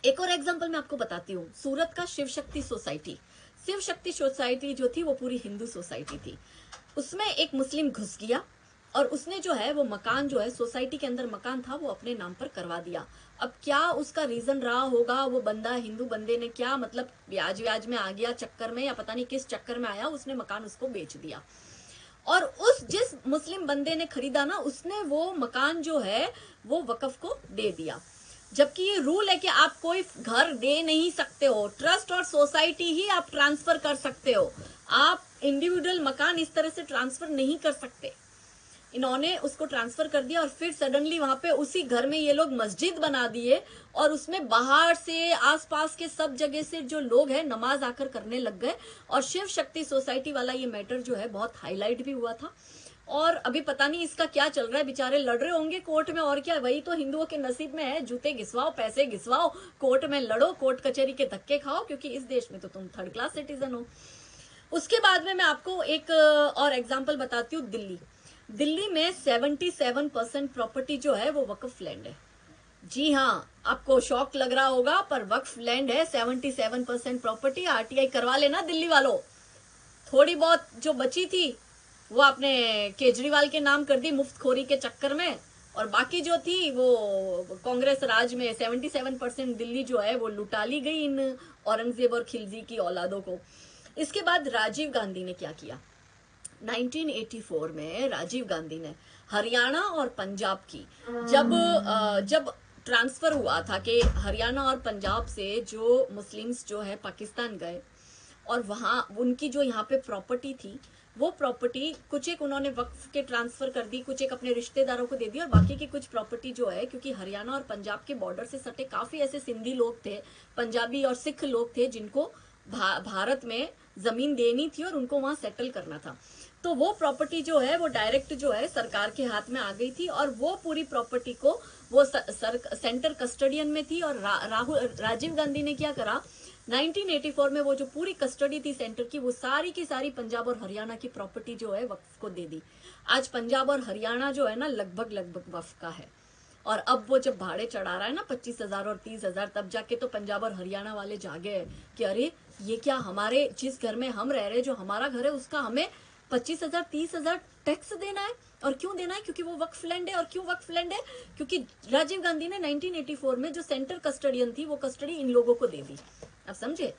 एक और एग्जांपल मैं आपको बताती हूँ, सूरत का शिव शक्ति सोसाइटी। शिव शक्ति सोसाइटी जो थी वो पूरी हिंदू सोसाइटी थी, उसमें एक मुस्लिम घुस गया और उसने जो है वो मकान जो है सोसाइटी के अंदर मकान था वो अपने नाम पर करवा दिया। अब क्या उसका रीजन रहा होगा, वो बंदा हिंदू बंदे ने क्या मतलब ब्याज व्याज में आ गया चक्कर में, या पता नहीं किस चक्कर में आया, उसने मकान उसको बेच दिया। और उस जिस मुस्लिम बंदे ने खरीदा ना, उसने वो मकान जो है वो वक्फ को दे दिया। जबकि ये रूल है कि आप कोई घर दे नहीं सकते हो, ट्रस्ट और सोसाइटी ही आप ट्रांसफर कर सकते हो, आप इंडिविजुअल मकान इस तरह से ट्रांसफर नहीं कर सकते। इन्होंने उसको ट्रांसफर कर दिया और फिर सडनली वहां पे उसी घर में ये लोग मस्जिद बना दिए, और उसमें बाहर से आसपास के सब जगह से जो लोग हैं नमाज आकर करने लग गए। और शिव शक्ति सोसाइटी वाला ये मैटर जो है बहुत हाईलाइट भी हुआ था, और अभी पता नहीं इसका क्या चल रहा है, बेचारे लड़ रहे होंगे कोर्ट में। और क्या, वही तो हिंदुओं के नसीब में है, जूते घिसवाओ, पैसे घिसवाओ, कोर्ट में लड़ो, कोर्ट कचहरी के धक्के खाओ, क्योंकि इस देश में तो तुम थर्ड क्लास सिटीजन हो। उसके बाद में मैं आपको एक और एग्जाम्पल बताती हूँ। दिल्ली में 77% प्रॉपर्टी जो है वो वक्फ लैंड है। जी हाँ, आपको शौक लग रहा होगा, पर वक्फ लैंड है 77% प्रॉपर्टी। आरटीआई करवा लेना दिल्ली वालों। थोड़ी बहुत जो बची थी वो आपने केजरीवाल के नाम कर दी मुफ्तखोरी के चक्कर में, और बाकी जो थी वो कांग्रेस राज में 77% दिल्ली जो है वो लुटा ली गई इन औरंगजेब और खिलजी की औलादों को। इसके बाद राजीव गांधी ने क्या किया, 1984 में राजीव गांधी ने हरियाणा और पंजाब की जब ट्रांसफर हुआ था कि हरियाणा और पंजाब से जो मुस्लिम्स जो है पाकिस्तान गए, और वहां उनकी जो यहाँ पे प्रॉपर्टी थी वो प्रॉपर्टी कुछ एक उन्होंने वक्फ के ट्रांसफर कर दी, कुछ एक अपने रिश्तेदारों को दे दी, और बाकी की कुछ प्रॉपर्टी जो है, क्योंकि हरियाणा और पंजाब के बॉर्डर से सटे काफी ऐसे सिंधी लोग थे, पंजाबी और सिख लोग थे जिनको भारत में जमीन देनी थी और उनको वहां सेटल करना था। तो वो प्रॉपर्टी जो है वो डायरेक्ट जो है सरकार के हाथ में आ गई थी, और वो पूरी प्रॉपर्टी को वो सेंटर कस्टडियन में थी। और राजीव गांधी ने क्या करा, 1984 में वो जो पूरी कस्टडी थी सेंटर की, वो सारी की सारी पंजाब और हरियाणा की प्रॉपर्टी जो है वक्फ को दे दी। आज पंजाब और हरियाणा जो है ना लगभग वक्फ का है। और अब वो जब भाड़े चढ़ा रहा है ना 25,000 और 30,000, तब जाके तो पंजाब और हरियाणा वाले जागे कि अरे ये क्या, हमारे जिस घर में हम रह रहे, जो हमारा घर है उसका हमें 25,000 30,000 टैक्स देना है। और क्यों देना है, क्योंकि वो वक्फ लैंड है। और क्यों वक्फ लैंड है, क्योंकि राजीव गांधी ने 1984 में जो सेंटर कस्टडियन थी वो कस्टडी इन लोगों को दे दी। अब समझे।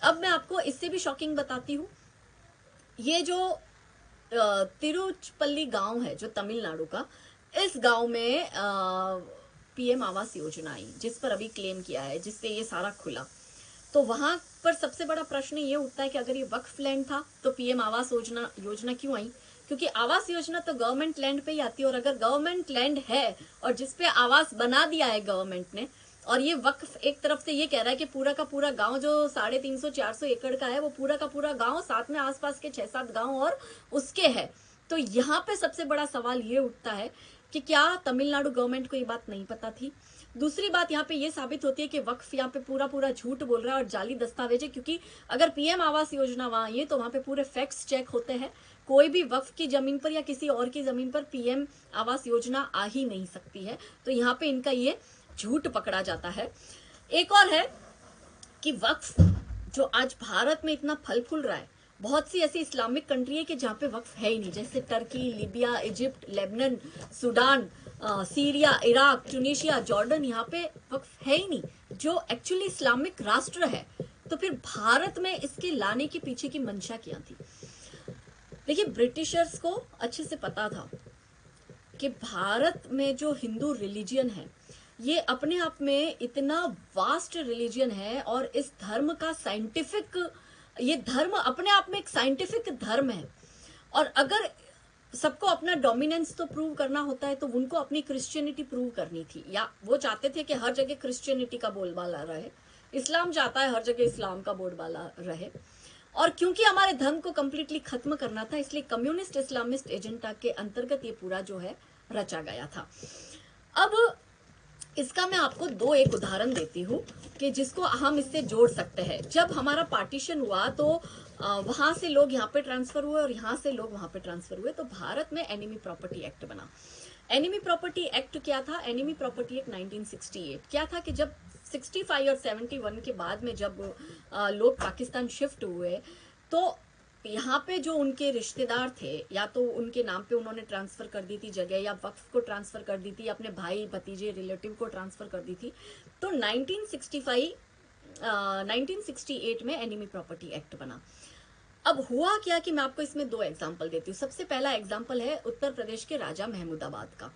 अब मैं आपको इससे भी शॉकिंग बताती हूँ, ये जो तिरुचपल्ली गांव है जो तमिलनाडु का, इस गांव में पीएम आवास योजना आई, जिस पर अभी क्लेम किया है, जिससे ये सारा खुला, तो वहां पर सबसे बड़ा प्रश्न ये उठता है कि अगर ये वक्फ लैंड था तो पीएम आवास योजना क्यों आई? क्योंकि आवास योजना तो गवर्नमेंट लैंड पे ही आती है, और अगर गवर्नमेंट लैंड है और जिसपे आवास बना दिया है गवर्नमेंट ने, और ये वक्फ एक तरफ से ये कह रहा है कि पूरा का पूरा गांव जो 350-400 एकड़ का है, वो पूरा का पूरा गांव, साथ में आसपास के 6-7 गांव और उसके है, तो यहाँ पे सबसे बड़ा सवाल ये उठता है कि क्या तमिलनाडु गवर्नमेंट को ये बात नहीं पता थी? दूसरी बात यहाँ पे ये साबित होती है कि वक्फ यहाँ पे पूरा पूरा झूठ बोल रहा है और जाली दस्तावेज है, क्योंकि अगर पीएम आवास योजना वहां आई है तो वहां पे पूरे फैक्ट्स चेक होते हैं। कोई भी वक्फ की जमीन पर या किसी और की जमीन पर पीएम आवास योजना आ ही नहीं सकती है, तो यहाँ पे इनका ये झूठ पकड़ा जाता है। एक और है कि वक्फ जो आज भारत में इतना फल फूल रहा है, बहुत सी ऐसी इस्लामिक कंट्री है कि जहाँ पे वक्फ है ही नहीं, जैसे Turkey, Libya, Egypt, Lebanon, Sudan, Syria, Iraq, Tunisia, Jordan, यहाँ पे वक्फ है ही नहीं, जो एक्चुअली इस्लामिक राष्ट्र है। तो फिर भारत में इसके लाने के पीछे की मंशा क्या थी? देखिए, ब्रिटिशर्स को अच्छे से पता था कि भारत में जो हिंदू रिलीजियन है, ये अपने आप में इतना वास्ट रिलीजियन है, और इस धर्म का साइंटिफिक, ये धर्म अपने आप में एक साइंटिफिक धर्म है, और अगर सबको अपना डोमिनेंस तो प्रूव करना होता है तो उनको अपनी क्रिश्चियनिटी प्रूव करनी थी, या वो चाहते थे कि हर जगह क्रिश्चियनिटी का बोलबाला रहे, इस्लाम चाहता है हर जगह इस्लाम का बोलबाला रहे, और क्योंकि हमारे धर्म को कंप्लीटली खत्म करना था, इसलिए कम्युनिस्ट इस्लामिस्ट एजेंडा के अंतर्गत ये पूरा जो है रचा गया था। अब इसका मैं आपको एक उदाहरण देती हूँ कि जिसको हम इससे जोड़ सकते हैं। जब हमारा पार्टीशन हुआ तो वहां से लोग यहाँ पे ट्रांसफर हुए और यहाँ से लोग वहां पे ट्रांसफर हुए, तो भारत में एनिमी प्रॉपर्टी एक्ट बना। एनिमी प्रॉपर्टी एक्ट क्या था? एनिमी प्रॉपर्टी एक्ट 1968 क्या था कि जब 65 और 71 के बाद में जब लोग पाकिस्तान शिफ्ट हुए, तो यहाँ पे जो उनके रिश्तेदार थे, या तो उनके नाम पे उन्होंने ट्रांसफर कर दी थी जगह, या वक्फ को ट्रांसफर कर दी थी, अपने भाई भतीजे रिलेटिव को ट्रांसफर कर दी थी। तो 1968 में एनिमी प्रॉपर्टी एक्ट बना। अब हुआ क्या कि मैं आपको इसमें 2 एग्जाम्पल देती हूँ। सबसे पहला एग्जाम्पल है उत्तर प्रदेश के राजा महमूदाबाद का।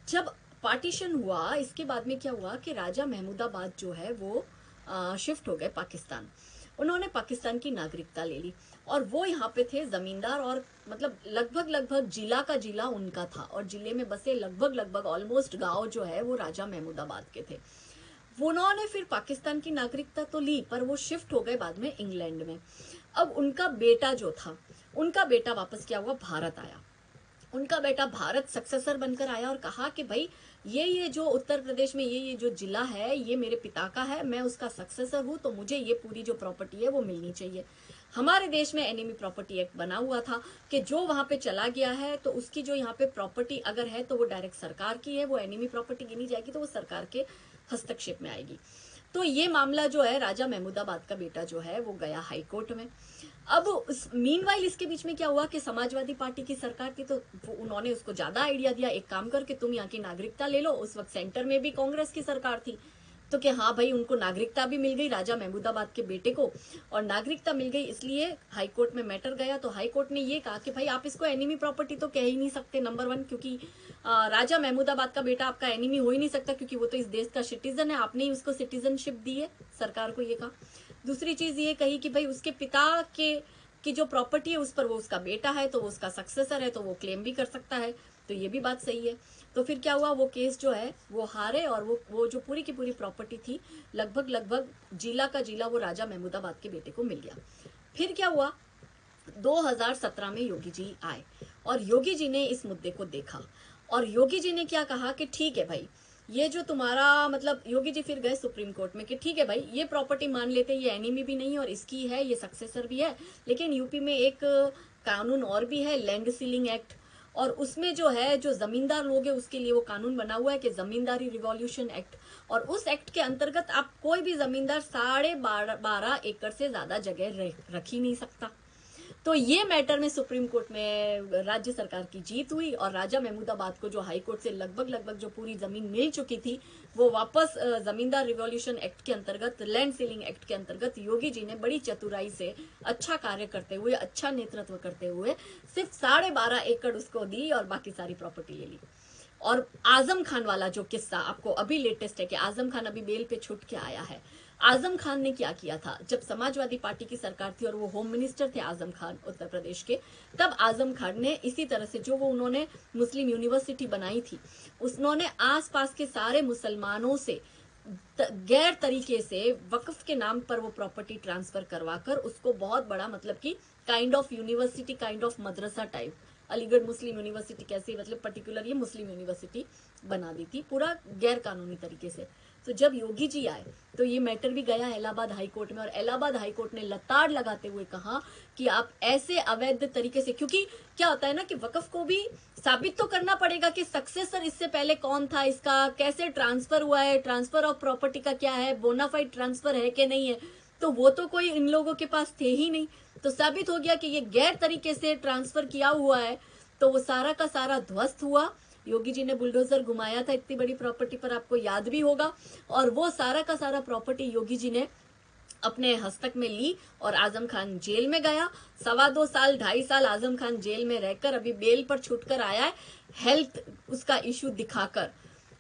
जब पार्टीशन हुआ, इसके बाद में क्या हुआ कि राजा महमूदाबाद जो है वो शिफ्ट हो गए पाकिस्तान। उन्होंने पाकिस्तान की नागरिकता ले ली, और वो यहाँ पे थे जमींदार, और मतलब लगभग जिला का जिला उनका था, और जिले में बसे लगभग ऑलमोस्ट गांव जो है वो राजा महमूदाबाद के थे। उन्होंने फिर पाकिस्तान की नागरिकता तो ली, पर वो शिफ्ट हो गए बाद में इंग्लैंड में। अब उनका बेटा जो था, उनका बेटा वापस क्या हुआ, भारत आया। उनका बेटा भारत सक्सेसर बनकर आया और कहा कि भाई ये जो उत्तर प्रदेश में ये जो जिला है ये मेरे पिता का है, मैं उसका सक्सेसर हूँ, तो मुझे ये पूरी जो प्रॉपर्टी है वो मिलनी चाहिए। हमारे देश में एनिमी प्रॉपर्टी एक्ट बना हुआ था कि जो वहां पे चला गया है तो उसकी जो यहाँ पे प्रॉपर्टी अगर है तो वो डायरेक्ट सरकार की है, वो एनिमी प्रॉपर्टी गिनी जाएगी, तो वो सरकार के हस्तक्षेप में आएगी। तो ये मामला जो है, राजा महमूदाबाद का बेटा जो है वो गया हाई कोर्ट में। अब मीनवाइल इसके बीच में क्या हुआ कि समाजवादी पार्टी की सरकार थी, तो उन्होंने उसको ज्यादा आइडिया दिया, एक काम करके तुम यहाँ की नागरिकता ले लो। उस वक्त सेंटर में भी कांग्रेस की सरकार थी, तो कि हाँ भाई, उनको नागरिकता भी मिल गई राजा महमूदाबाद के बेटे को, और नागरिकता मिल गई, इसलिए हाई कोर्ट में मैटर गया। तो हाई कोर्ट ने ये कहा कि भाई आप इसको एनिमी प्रॉपर्टी तो कह ही नहीं सकते, नंबर 1, क्योंकि राजा महमूदाबाद का बेटा आपका एनिमी हो ही नहीं सकता, क्योंकि वो तो इस देश का सिटीजन है, आपने ही उसको सिटीजनशिप दी है, सरकार को ये कहा। दूसरी चीज ये कही कि भाई उसके पिता की जो प्रॉपर्टी है उस पर वो उसका बेटा है, तो वो उसका सक्सेसर है, तो वो क्लेम भी कर सकता है, तो ये भी बात सही है। तो फिर क्या हुआ, वो केस जो है वो हारे, और वो जो पूरी की पूरी प्रॉपर्टी थी लगभग जिला का जिला वो राजा महमूदाबाद के बेटे को मिल गया। फिर क्या हुआ, 2017 में योगी जी आए, और योगी जी ने इस मुद्दे को देखा, और योगी जी ने क्या कहा कि ठीक है भाई, ये जो तुम्हारा मतलब, योगी जी फिर गए सुप्रीम कोर्ट में कि ठीक है भाई, ये प्रॉपर्टी मान लेते हैं, ये एनिमी भी नहीं है और इसकी है, ये सक्सेसर भी है, लेकिन यूपी में एक कानून और भी है, लैंड सीलिंग एक्ट, और उसमें जो है जो जमींदार लोग हैं उसके लिए वो कानून बना हुआ है कि जमींदारी रिवॉल्यूशन एक्ट, और उस एक्ट के अंतर्गत आप कोई भी जमींदार 12.5 एकड़ से ज्यादा जगह रख ही नहीं सकता। तो ये मैटर में सुप्रीम कोर्ट में राज्य सरकार की जीत हुई, और राजा महमूदाबाद को जो हाई कोर्ट से लगभग जो पूरी जमीन मिल चुकी थी, वो वापस जमींदार रिवॉल्यूशन एक्ट के अंतर्गत, लैंड सीलिंग एक्ट के अंतर्गत योगी जी ने बड़ी चतुराई से अच्छा कार्य करते हुए, अच्छा नेतृत्व करते हुए सिर्फ 12.5 एकड़ उसको दी और बाकी सारी प्रॉपर्टी ले ली। और आजम खान वाला जो किस्सा आपको अभी लेटेस्ट है कि आजम खान अभी बेल पे छूट के आया है। आजम खान ने क्या किया था, जब समाजवादी पार्टी की सरकार थी और वो होम मिनिस्टर थे आजम खान उत्तर प्रदेश के, तब आजम खान ने इसी तरह से जो वो उन्होंने मुस्लिम यूनिवर्सिटी बनाई थी, उन्होंने आसपास के सारे मुसलमानों से गैर तरीके से वक्फ के नाम पर वो प्रॉपर्टी ट्रांसफर करवाकर उसको बहुत बड़ा मतलब कि kind of university, kind of Madrasa type, Aligarh Muslim university कैसे मतलब पर्टिकुलर ये मुस्लिम यूनिवर्सिटी बना दी थी पूरा गैर कानूनी तरीके से। तो जब योगी जी आए तो ये मैटर भी गया इलाहाबाद हाई कोर्ट में, और इलाहाबाद हाई कोर्ट ने लताड़ लगाते हुए कहा कि आप ऐसे अवैध तरीके से, क्योंकि क्या होता है ना कि वक्फ को भी साबित तो करना पड़ेगा कि सक्सेसर इससे पहले कौन था, इसका कैसे ट्रांसफर हुआ है, ट्रांसफर ऑफ प्रॉपर्टी का क्या है, बोनाफाइड ट्रांसफर है कि नहीं है, तो वो तो कोई इन लोगों के पास थे ही नहीं। तो साबित हो गया कि ये गैर तरीके से ट्रांसफर किया हुआ है, तो वो सारा का सारा ध्वस्त हुआ। योगी जी ने बुलडोजर घुमाया था इतनी बड़ी प्रॉपर्टी पर, आपको याद भी होगा, और वो सारा का सारा प्रॉपर्टी योगी जी ने अपने हस्तक में ली और आजम खान जेल में गया। 2.25 साल 2.5 साल आजम खान जेल में रहकर अभी बेल पर छूटकर आया है, हेल्थ उसका इश्यू दिखाकर।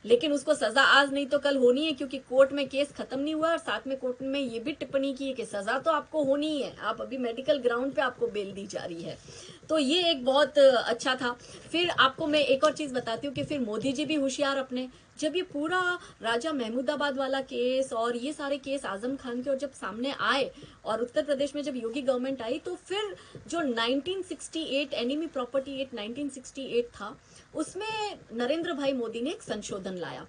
लेकिन उसको सजा आज नहीं तो कल होनी है, क्योंकि कोर्ट में केस खत्म नहीं हुआ, और साथ में कोर्ट में ये भी टिप्पणी की है कि सजा तो आपको होनी ही है, आप अभी मेडिकल ग्राउंड पे आपको बेल दी जा रही है। तो ये एक बहुत अच्छा था। फिर आपको मैं एक और चीज बताती हूँ कि फिर मोदी जी भी होशियार अपने, जब ये पूरा राजा महमूदाबाद वाला केस और ये सारे केस आजम खान के और जब सामने आए और उत्तर प्रदेश में जब योगी गवर्नमेंट आई, तो फिर जो 1968 एनिमी प्रॉपर्टी एक्ट 1968 था, उसमें नरेंद्र भाई मोदी ने एक संशोधन लाया।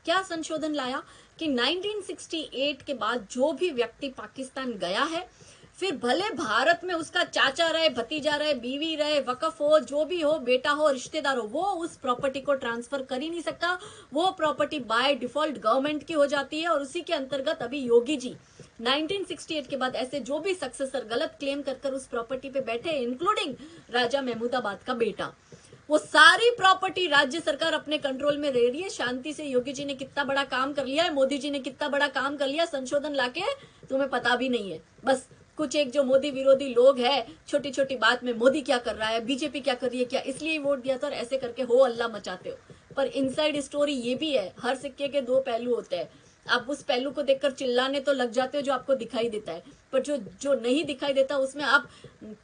क्या संशोधन लाया कि 1968 के बाद जो भी व्यक्ति पाकिस्तान गया है, फिर भले भारत में उसका चाचा रहे, भतीजा रहे, बीवी रहे, वकफ हो, जो भी हो, बेटा हो, रिश्तेदार हो, वो उस प्रॉपर्टी को ट्रांसफर कर ही नहीं सकता। वो प्रॉपर्टी बाय डिफॉल्ट गवर्नमेंट की हो जाती है। और उसी के अंतर्गत अभी योगी जी 1968 के बाद ऐसे जो भी सक्सेसर गलत क्लेम कर उस प्रॉपर्टी पे बैठे, इंक्लूडिंग राजा महमूदाबाद का बेटा, वो सारी प्रॉपर्टी राज्य सरकार अपने कंट्रोल में रह रही है शांति से। योगी जी ने कितना बड़ा काम कर लिया है, मोदी जी ने कितना बड़ा काम कर लिया संशोधन लाके, तुम्हें पता भी नहीं है। बस कुछ एक जो मोदी विरोधी लोग हैं, छोटी छोटी बात में मोदी क्या कर रहा है, बीजेपी क्या कर रही है, क्या इसलिए वोट दिया था, और ऐसे करके हो अल्लाह मचाते हो। पर इनसाइड स्टोरी ये भी है, हर सिक्के के दो पहलू होते हैं। आप उस पहलू को देखकर चिल्लाने तो लग जाते हो जो आपको दिखाई देता है, पर जो जो नहीं दिखाई देता उसमें आप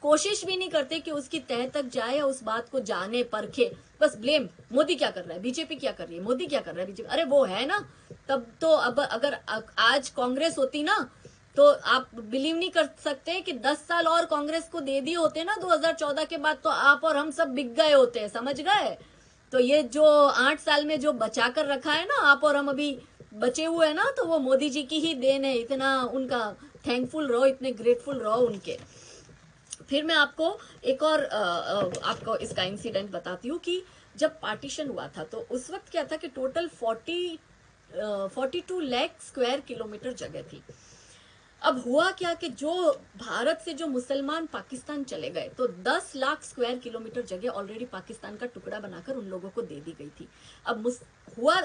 कोशिश भी नहीं करते कि उसकी तह तक जाए या उस बात को जाने परखे। बस ब्लेम, मोदी क्या कर रहा है, बीजेपी क्या कर रही है, मोदी क्या कर रहा है, बीजेपी, अरे वो है ना। तब तो अब अगर आज कांग्रेस होती ना, तो आप बिलीव नहीं कर सकते कि 10 साल और कांग्रेस को दे दिए होते ना 2014 के बाद, तो आप और हम सब बिक गए होते, समझ गए। तो ये जो 8 साल में जो बचा कर रखा है ना, आप और हम अभी बचे हुए हैं ना, तो वो मोदी जी की ही देन है। इतना उनका थैंकफुल रहो, इतने ग्रेटफुल रहो उनके। फिर मैं आपको एक और आपको इसका इंसिडेंट बताती हूँ कि जब पार्टीशन हुआ था तो उस वक्त क्या था कि टोटल 42 लाख स्क्वायर किलोमीटर जगह थी। अब हुआ क्या कि जो भारत से जो मुसलमान पाकिस्तान चले गए, तो 10 लाख स्क्वायर किलोमीटर जगह ऑलरेडी पाकिस्तान का टुकड़ा बनाकर उन लोगों को दे दी गई थी। अब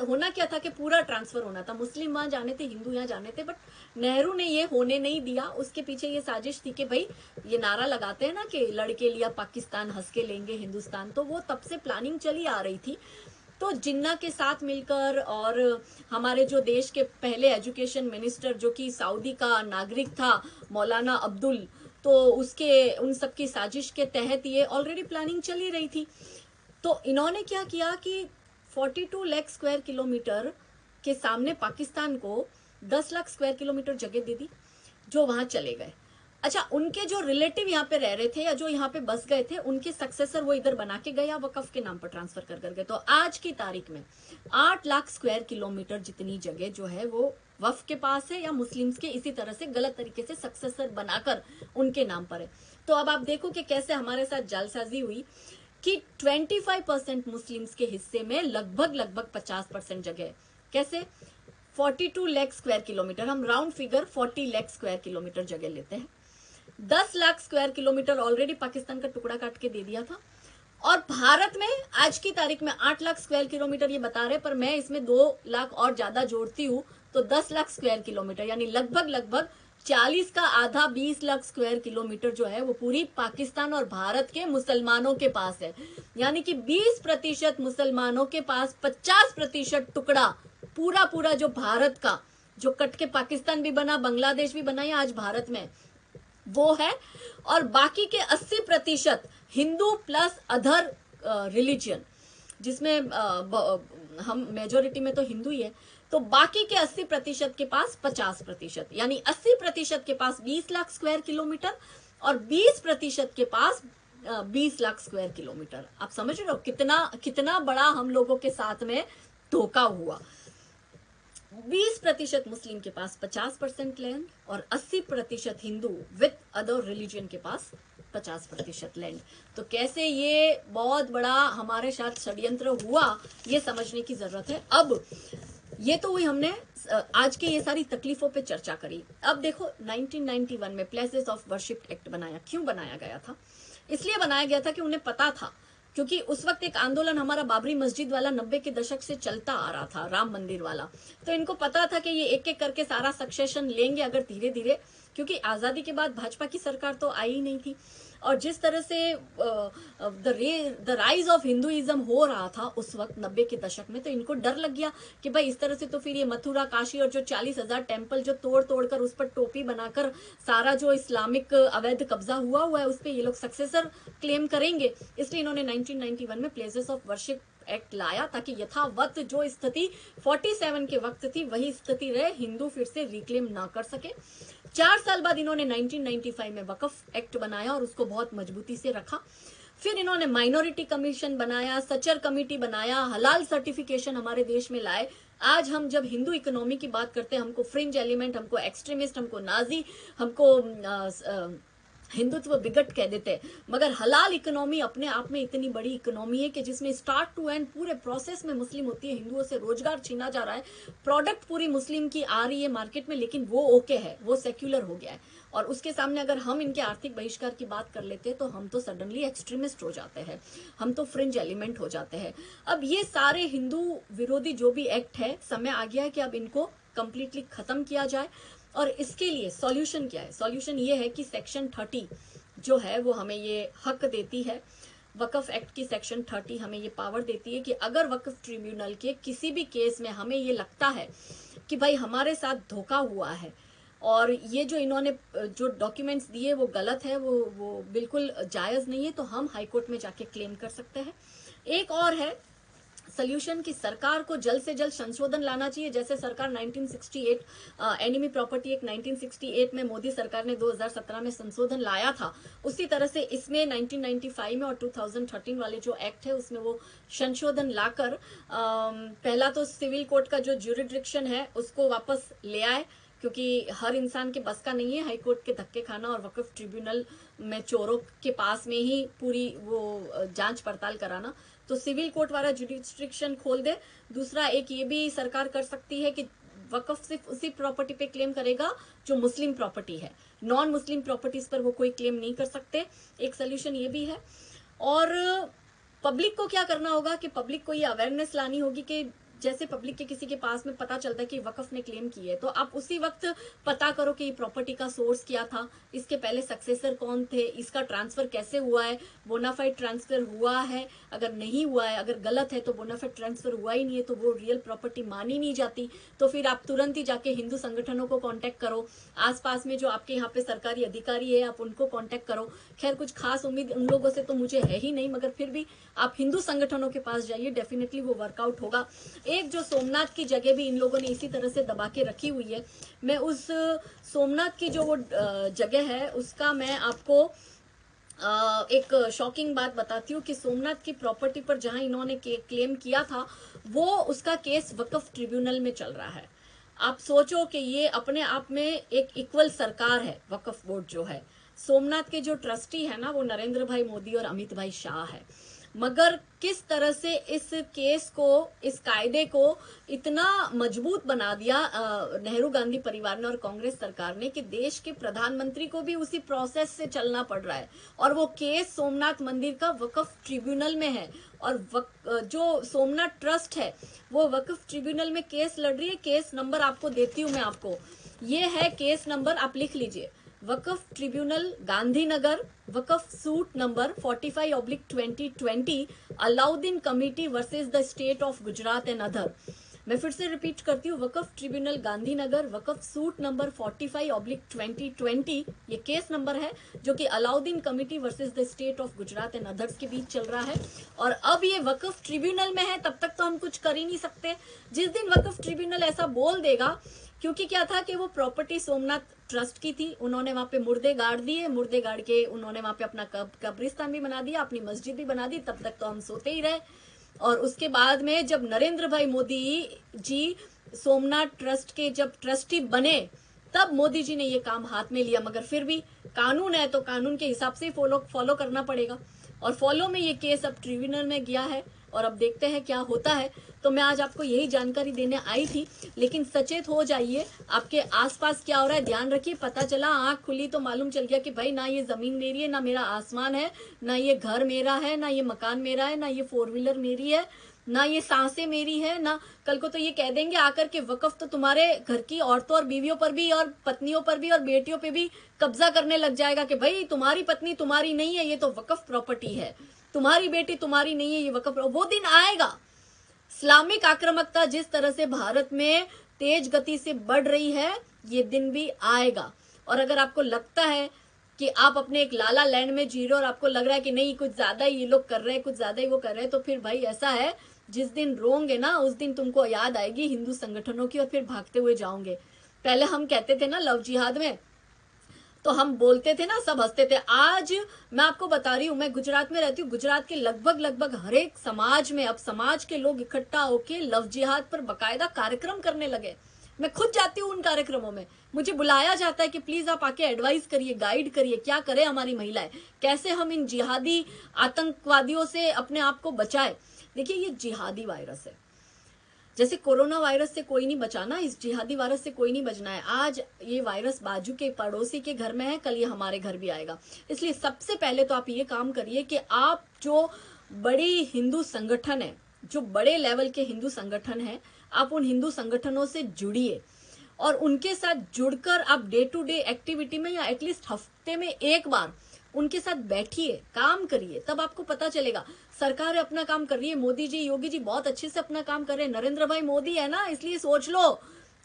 होना क्या था कि पूरा ट्रांसफर होना था, मुस्लिम वहां जाने थे, हिंदू यहाँ जाने थे, बट नेहरू ने ये होने नहीं दिया। उसके पीछे ये साजिश थी कि भाई ये नारा लगाते हैं ना कि लड़के लिया पाकिस्तान, हंस के लेंगे हिंदुस्तान, तो वो तब से प्लानिंग चली आ रही थी। तो जिन्ना के साथ मिलकर और हमारे जो देश के पहले एजुकेशन मिनिस्टर जो कि सऊदी का नागरिक था, मौलाना अब्दुल, तो उसके उन सब की साजिश के तहत ये ऑलरेडी प्लानिंग चली रही थी। तो इन्होंने क्या किया कि 42 लाख स्क्वायर किलोमीटर के सामने पाकिस्तान को 10 लाख स्क्वायर किलोमीटर जगह दे दी, जो वहां चले गए। अच्छा, उनके जो रिलेटिव यहाँ पे रह रहे थे या जो यहाँ पे बस गए थे, उनके सक्सेसर वो इधर बना के गए या वकफ के नाम पर ट्रांसफर कर गए। तो आज की तारीख में 8 लाख स्क्वायर किलोमीटर जितनी जगह जो है वो वफ के पास है या मुस्लिम्स के इसी तरह से गलत तरीके से सक्सेसर बनाकर उनके नाम पर है। तो अब आप देखो कि कैसे हमारे साथ जालसाजी हुई कि 25% मुस्लिम्स के हिस्से में लगभग 50% जगह। कैसे? 42 लाख स्क्वायर किलोमीटर, हम round figure 40 lakh square kilometre जगह लेते हैं। 10 lakh square kilometre already Pakistan का टुकड़ा काट के दे दिया था। और भारत में आज की तारीख में 8 लाख स्क्वायर किलोमीटर ये बता रहे, पर मैं इसमें 2 लाख और ज्यादा जोड़ती हूँ तो 10 लाख स्क्वायर किलोमीटर, यानी लगभग लगभग 40 का आधा 20 लाख स्क्वायर किलोमीटर जो है वो पूरी पाकिस्तान और भारत के मुसलमानों के पास है। यानी कि 20% मुसलमानों के पास 50% टुकड़ा पूरा पूरा जो भारत का, जो कट के पाकिस्तान भी बना, बांग्लादेश भी बना, या आज भारत में वो है। और बाकी के 80% हिंदू प्लस अदर रिलीजन, जिसमें हम मेजोरिटी में तो हिंदू ही है, तो बाकी के 80% के पास 50%, यानी 80% के पास 20 लाख स्क्वायर किलोमीटर और 20% के पास 20 लाख स्क्वायर किलोमीटर। आप समझ रहे हो कितना कितना बड़ा हम लोगों के साथ में धोखा हुआ। 20% मुस्लिम के पास 50% लैंड और 80% हिंदू विद अदर रिलीजन के पास 50% लैंड। तो कैसे ये बहुत बड़ा हमारे साथ षड्यंत्र हुआ, ये समझने की जरूरत है। अब ये तो हुई, हमने आज के ये सारी तकलीफों पे चर्चा करी। अब देखो 1991 में प्लेसेस ऑफ वर्शिप एक्ट बनाया। क्यों बनाया गया था? इसलिए बनाया गया था कि उन्हें पता था, क्योंकि उस वक्त एक आंदोलन हमारा बाबरी मस्जिद वाला 90 के दशक से चलता आ रहा था, राम मंदिर वाला। तो इनको पता था कि ये एक एक करके सारा सक्सेशन लेंगे अगर धीरे धीरे, क्योंकि आजादी के बाद भाजपा की सरकार तो आई ही नहीं थी। और जिस तरह से द राइज ऑफ हिंदुइज्म हो रहा था उस वक्त 90 के दशक में, तो इनको डर लग गया कि भाई इस तरह से तो फिर ये मथुरा, काशी और जो 40,000 टेम्पल जो तोड़ तोड़ कर उस पर टोपी बनाकर सारा जो इस्लामिक अवैध कब्जा हुआ है उस पर ये लोग सक्सेसर क्लेम करेंगे। इसलिए इन्होंने 1991 में प्लेसेस ऑफ वर्शिप एक्ट लाया, ताकि यथावत जो स्थिति 47 के वक्त थी वही स्थिति रहे, हिंदू फिर से रिक्लेम ना कर सके। 4 साल बाद इन्होंने 1995 में वक्फ एक्ट बनाया और उसको बहुत मजबूती से रखा। फिर इन्होंने माइनॉरिटी कमीशन बनाया, सचर कमेटी बनाया, हलाल सर्टिफिकेशन हमारे देश में लाए। आज हम जब हिंदू इकोनॉमी की बात करते हैं, हमको फ्रिंज एलिमेंट, हमको एक्सट्रीमिस्ट, हमको नाजी, हमको हिंदुत्व बिगट कह देते हैं। मगर हलाल इकोनॉमी अपने आप में इतनी बड़ी इकोनॉमी है कि जिसमें स्टार्ट टू एंड पूरे प्रोसेस में मुस्लिम होती है, हिंदुओं से रोजगार छीना जा रहा है, प्रोडक्ट पूरी मुस्लिम की आ रही है मार्केट में, लेकिन वो ओके है, वो सेक्युलर हो गया है। और उसके सामने अगर हम इनके आर्थिक बहिष्कार की बात कर लेते हैं तो हम तो सडनली एक्सट्रीमिस्ट हो जाते हैं, हम तो फ्रिंज एलिमेंट हो जाते हैं। अब ये सारे हिंदू विरोधी जो भी एक्ट है, समय आ गया है कि अब इनको कंप्लीटली खत्म किया जाए। और इसके लिए सॉल्यूशन क्या है? सॉल्यूशन ये है कि सेक्शन 30 जो है वो हमें ये हक देती है, वक्फ एक्ट की सेक्शन 30 हमें ये पावर देती है कि अगर वक्फ ट्रिब्यूनल के किसी भी केस में हमें ये लगता है कि भाई हमारे साथ धोखा हुआ है और ये जो इन्होंने जो डॉक्यूमेंट्स दिए वो गलत है, वो बिल्कुल जायज नहीं है, तो हम हाईकोर्ट में जाके क्लेम कर सकते हैं। एक और है सोल्यूशन की सरकार को जल्द से जल्द संशोधन लाना चाहिए। जैसे सरकार 1968 एनिमी प्रॉपर्टी एक्ट 1968 में मोदी सरकार ने 2017 में संशोधन लाया था, उसी तरह से इसमें 1995 में और 2013 वाले जो एक्ट है उसमें वो संशोधन लाकर पहला तो सिविल कोर्ट का जो ज्यूरिडिक्शन है उसको वापस ले आए, क्योंकि हर इंसान के बस का नहीं है हाईकोर्ट के धक्के खाना और वक्फ ट्रिब्यूनल में चोरों के पास में ही पूरी वो जांच पड़ताल कराना। तो सिविल कोर्ट वाला जुडिस्ट्रिक्शन खोल दे। दूसरा एक ये भी सरकार कर सकती है कि वक्फ सिर्फ उसी प्रॉपर्टी पे क्लेम करेगा जो मुस्लिम प्रॉपर्टी है, नॉन मुस्लिम प्रॉपर्टीज पर वो कोई क्लेम नहीं कर सकते। एक सोल्यूशन ये भी है। और पब्लिक को क्या करना होगा कि पब्लिक को ये अवेयरनेस लानी होगी कि जैसे पब्लिक के किसी के पास में पता चलता है कि वक्फ ने क्लेम की है, तो आप उसी वक्त पता करो कि प्रॉपर्टी का सोर्स क्या था, इसके पहले सक्सेसर कौन थे, इसका ट्रांसफर कैसे हुआ है, बोनाफाइड ट्रांसफर हुआ है, अगर नहीं हुआ है, अगर गलत है तो बोनाफाइड ट्रांसफर हुआ ही नहीं है तो वो रियल प्रॉपर्टी मानी नहीं जाती। तो फिर आप तुरंत ही जाके हिंदू संगठनों को कॉन्टेक्ट करो, आसपास में जो आपके यहाँ पे सरकारी अधिकारी है आप उनको कॉन्टेक्ट करो। खैर कुछ खास उम्मीद उन लोगों से तो मुझे है ही नहीं, मगर फिर भी आप हिंदू संगठनों के पास जाइए, डेफिनेटली वो वर्कआउट होगा। एक जो सोमनाथ की जगह भी इन लोगों ने इसी तरह से दबा के रखी हुई है, मैं उस सोमनाथ की जो वो जगह है उसका मैं आपको एक शॉकिंग बात बताती हूँ कि सोमनाथ की प्रॉपर्टी पर जहां इन्होंने क्लेम किया था वो उसका केस वक्फ ट्रिब्यूनल में चल रहा है। आप सोचो कि ये अपने आप में एक इक्वल सरकार है। वक्फ बोर्ड जो है, सोमनाथ के जो ट्रस्टी है ना वो नरेंद्र भाई मोदी और अमित भाई शाह है। मगर किस तरह से इस केस को, इस कायदे को इतना मजबूत बना दिया नेहरू गांधी परिवार ने और कांग्रेस सरकार ने कि देश के प्रधानमंत्री को भी उसी प्रोसेस से चलना पड़ रहा है। और वो केस सोमनाथ मंदिर का वक्फ ट्रिब्यूनल में है और जो सोमनाथ ट्रस्ट है वो वक्फ ट्रिब्यूनल में केस लड़ रही है। केस नंबर आपको देती हूं मैं आपको, ये है केस नंबर, आप लिख लीजिए, Waqf tribunal Gandhinagar, Waqf suit number 45/2020, Alauddin committee versus the state of Gujarat and other. मैं फिर से रिपीट करती हूँ, Waqf tribunal Gandhinagar, Waqf suit number 45/2020, ये केस नंबर है जो कि Alauddin committee versus the state of Gujarat and others के बीच चल रहा है। और अब ये वक्फ ट्रिब्यूनल में है, तब तक तो हम कुछ कर ही नहीं सकते। जिस दिन वक्फ ट्रिब्यूनल ऐसा बोल देगा, क्योंकि क्या था कि वो प्रॉपर्टी सोमनाथ ट्रस्ट की थी, उन्होंने वहां पे मुर्दे गाड़ दिए, मुर्दे गाड़ के उन्होंने वहां पे अपना कब्रिस्तान भी बना दिया, अपनी मस्जिद भी बना दी, तब तक तो हम सोते ही रहे। और उसके बाद में जब नरेंद्र भाई मोदी जी सोमनाथ ट्रस्ट के जब ट्रस्टी बने, तब मोदी जी ने ये काम हाथ में लिया। मगर फिर भी कानून है तो कानून के हिसाब से फॉलो करना पड़ेगा। और फॉलो में ये केस अब ट्रिब्यूनल में गया है और अब देखते हैं क्या होता है। तो मैं आज आपको यही जानकारी देने आई थी, लेकिन सचेत हो जाइए, आपके आसपास क्या हो रहा है ध्यान रखिए। पता चला, आंख खुली तो मालूम चल गया कि भाई ना ये जमीन मेरी है, ना मेरा आसमान है, ना ये घर मेरा है, ना ये मकान मेरा है, ना ये 4 व्हीलर मेरी है, ना ये सांसें मेरी है, ना कल को तो ये कह देंगे आकर के वक्फ तो तुम्हारे घर की औरतों और बीवियों पर भी और पत्नियों पर भी और बेटियों पे भी कब्जा करने लग जाएगा कि भाई तुम्हारी पत्नी तुम्हारी नहीं है, ये तो वक्फ प्रॉपर्टी है, तुम्हारी बेटी तुम्हारी नहीं है, ये वक्फ। वो दिन आएगा। इस्लामिक आक्रामकता जिस तरह से भारत में तेज गति से बढ़ रही है, ये दिन भी आएगा। और अगर आपको लगता है कि आप अपने एक लाला लैंड में जी रहे हो और आपको लग रहा है कि नहीं कुछ ज्यादा ही ये लोग कर रहे हैं, कुछ ज्यादा ही वो कर रहे हैं, तो फिर भाई ऐसा है, जिस दिन रोंगे ना उस दिन तुमको याद आएगी हिंदू संगठनों की और फिर भागते हुए जाओगे। पहले हम कहते थे ना लव जिहाद में, तो हम बोलते थे ना, सब हंसते थे। आज मैं आपको बता रही हूँ, मैं गुजरात में रहती हूँ, गुजरात के लगभग हर एक समाज में अब समाज के लोग इकट्ठा होके लव जिहाद पर बकायदा कार्यक्रम करने लगे। मैं खुद जाती हूँ उन कार्यक्रमों में, मुझे बुलाया जाता है कि प्लीज आप आके एडवाइस करिए, गाइड करिए, क्या करें हमारी महिलाएं, कैसे हम इन जिहादी आतंकवादियों से अपने आप को बचाए। देखिए ये जिहादी वायरस है, जैसे कोरोना वायरस से कोई नहीं बचाना, इस जिहादी वायरस से कोई नहीं बचना है। आज ये वायरस बाजू के पड़ोसी के घर में है, कल ये हमारे घर भी आएगा। इसलिए सबसे पहले तो आप ये काम करिए कि आप जो बड़ी हिंदू संगठन है, जो बड़े लेवल के हिंदू संगठन है, आप उन हिंदू संगठनों से जुड़िए और उनके साथ जुड़कर आप डे टू डे एक्टिविटी में या एटलीस्ट हफ्ते में एक बार उनके साथ बैठिए, काम करिए, तब आपको पता चलेगा। सरकार अपना काम कर रही है, मोदी जी योगी जी बहुत अच्छे से अपना काम कर रहे हैं, नरेंद्र भाई मोदी है ना, इसलिए सोच लो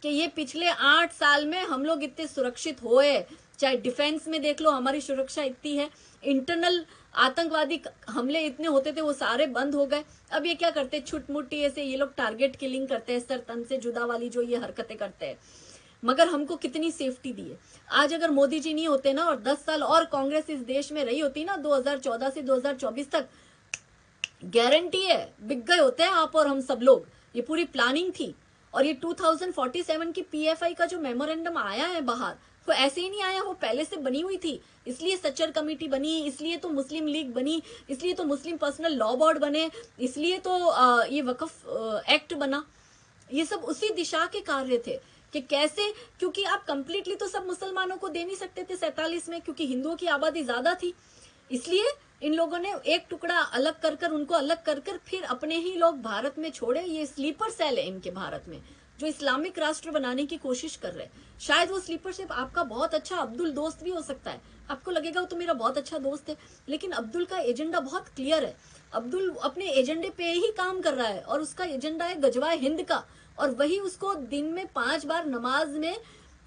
कि ये पिछले 8 साल में हम लोग इतने सुरक्षित हुए। चाहे डिफेंस में देख लो हमारी सुरक्षा इतनी है, इंटरनल आतंकवादी हमले इतने होते थे वो सारे बंद हो गए। अब ये क्या करते, छुटमुट्टी ऐसे ये लोग टारगेट किलिंग करते हैं, सर तन से जुदा वाली जो ये हरकतें करते हैं, मगर हमको कितनी सेफ्टी दी है। आज अगर मोदी जी नहीं होते ना और 10 साल और कांग्रेस इस देश में रही होती ना, 2014 से 2024 तक, गारंटी है बिक गए होते हैं आप और हम सब लोग। ये पूरी प्लानिंग थी। और ये 2047 की पीएफआई का जो मेमोरेंडम आया है बाहर, वो ऐसे ही नहीं आया, वो पहले से बनी हुई थी। इसलिए सच्चर कमेटी बनी, इसलिए तो मुस्लिम लीग बनी, इसलिए तो मुस्लिम पर्सनल लॉ बोर्ड बने, इसलिए तो ये वक्फ एक्ट बना। ये सब उसी दिशा के कार्य थे कि कैसे, क्योंकि आप कंप्लीटली तो सब मुसलमानों को दे नहीं सकते थे 47 में, क्योंकि हिंदुओं की आबादी ज्यादा थी। इसलिए इन लोगों ने एक टुकड़ा अलग कर उनको अलग कर फिर अपने ही लोग भारत में छोड़े। ये स्लीपर सेल है इनके भारत में, जो इस्लामिक राष्ट्र बनाने की कोशिश कर रहे हैं। शायद वो स्लीपर सेल आपका बहुत अच्छा अब्दुल दोस्त भी हो सकता है, आपको लगेगा वो तो मेरा बहुत अच्छा दोस्त है, लेकिन अब्दुल का एजेंडा बहुत क्लियर है। अब्दुल अपने एजेंडे पे ही काम कर रहा है और उसका एजेंडा है गजवाए हिंद का, और वही उसको दिन में 5 बार नमाज में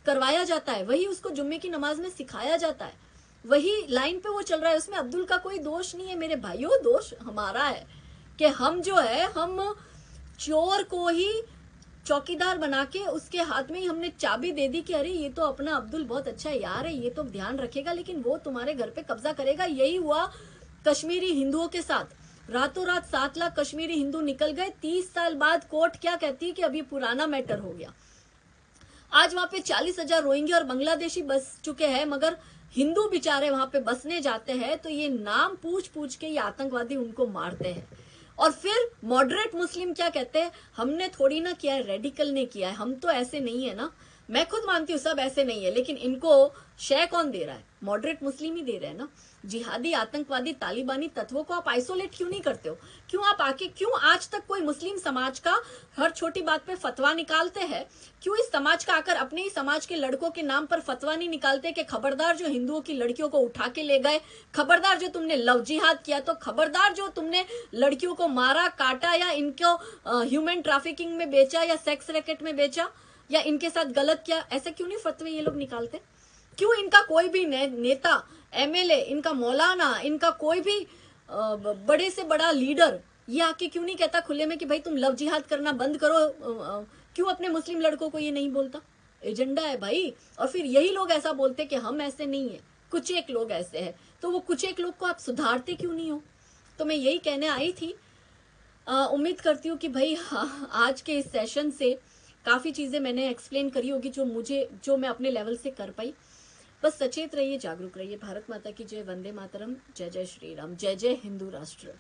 करवाया जाता है, वही उसको जुम्मे की नमाज में सिखाया जाता है, वही लाइन पे वो चल रहा है। उसमें अब्दुल का कोई दोष नहीं है मेरे भाइयों, दोष हमारा है कि हम जो है, हम चोर को ही चौकीदार बना के उसके हाथ में ही हमने चाबी दे दी कि अरे ये तो अपना अब्दुल बहुत अच्छा यार है, ये तो ध्यान रखेगा, लेकिन वो तुम्हारे घर पे कब्जा करेगा। यही हुआ कश्मीरी हिंदुओं के साथ, रातों रात 7 लाख कश्मीरी हिंदू निकल गए। 30 साल बाद कोर्ट क्या कहती है कि अब ये पुराना मैटर हो गया। आज वहां पे 40,000 रोहिंग्या और बांग्लादेशी बस चुके हैं, मगर हिंदू बेचारे वहां पे बसने जाते हैं तो ये नाम पूछ पूछ के ये आतंकवादी उनको मारते हैं। और फिर मॉडरेट मुस्लिम क्या कहते हैं, हमने थोड़ी ना किया है, रेडिकल ने किया है, हम तो ऐसे नहीं है ना। मैं खुद मानती हूँ सब ऐसे नहीं है, लेकिन इनको शय कौन दे रहा है, मॉडरेट मुस्लिम ही दे रहे हैं ना। जिहादी आतंकवादी तालिबानी तत्वों को आप आइसोलेट क्यों नहीं करते हो, क्यों आप आके, क्यों आज तक कोई मुस्लिम समाज का हर छोटी बात पे फतवा निकालते हैं, क्यों इस समाज का आकर अपने ही समाज के लड़कों के नाम पर फतवा नहीं निकालते कि खबरदार जो हिंदुओं की लड़कियों को उठा के ले गए, खबरदार जो तुमने लव जिहाद किया, तो खबरदार जो तुमने लड़कियों को मारा काटा या इनको ह्यूमन ट्रैफिकिंग में बेचा या सेक्स रैकेट में बेचा या इनके साथ गलत किया, ऐसे क्यों नहीं फतवे ये लोग निकालते। क्यों इनका कोई भी नेता, एमएलए, इनका मौलाना, इनका कोई भी बड़े से बड़ा लीडर ये आके क्यों नहीं कहता खुले में कि भाई तुम लव जिहाद करना बंद करो। क्यों अपने मुस्लिम लड़कों को ये नहीं बोलता, एजेंडा है भाई। और फिर यही लोग ऐसा बोलते कि हम ऐसे नहीं है, कुछ एक लोग ऐसे हैं, तो वो कुछ एक लोग को आप सुधारते क्यों नहीं हो। तो मैं यही कहने आई थी। उम्मीद करती हूँ कि भाई आज के इस सेशन से काफ़ी चीज़ें मैंने एक्सप्लेन करी होगी जो मैं अपने लेवल से कर पाई। बस सचेत रहिए, जागरूक रहिए। भारत माता की जय, वंदे मातरम, जय जय श्री राम, जय जय हिंदू राष्ट्र।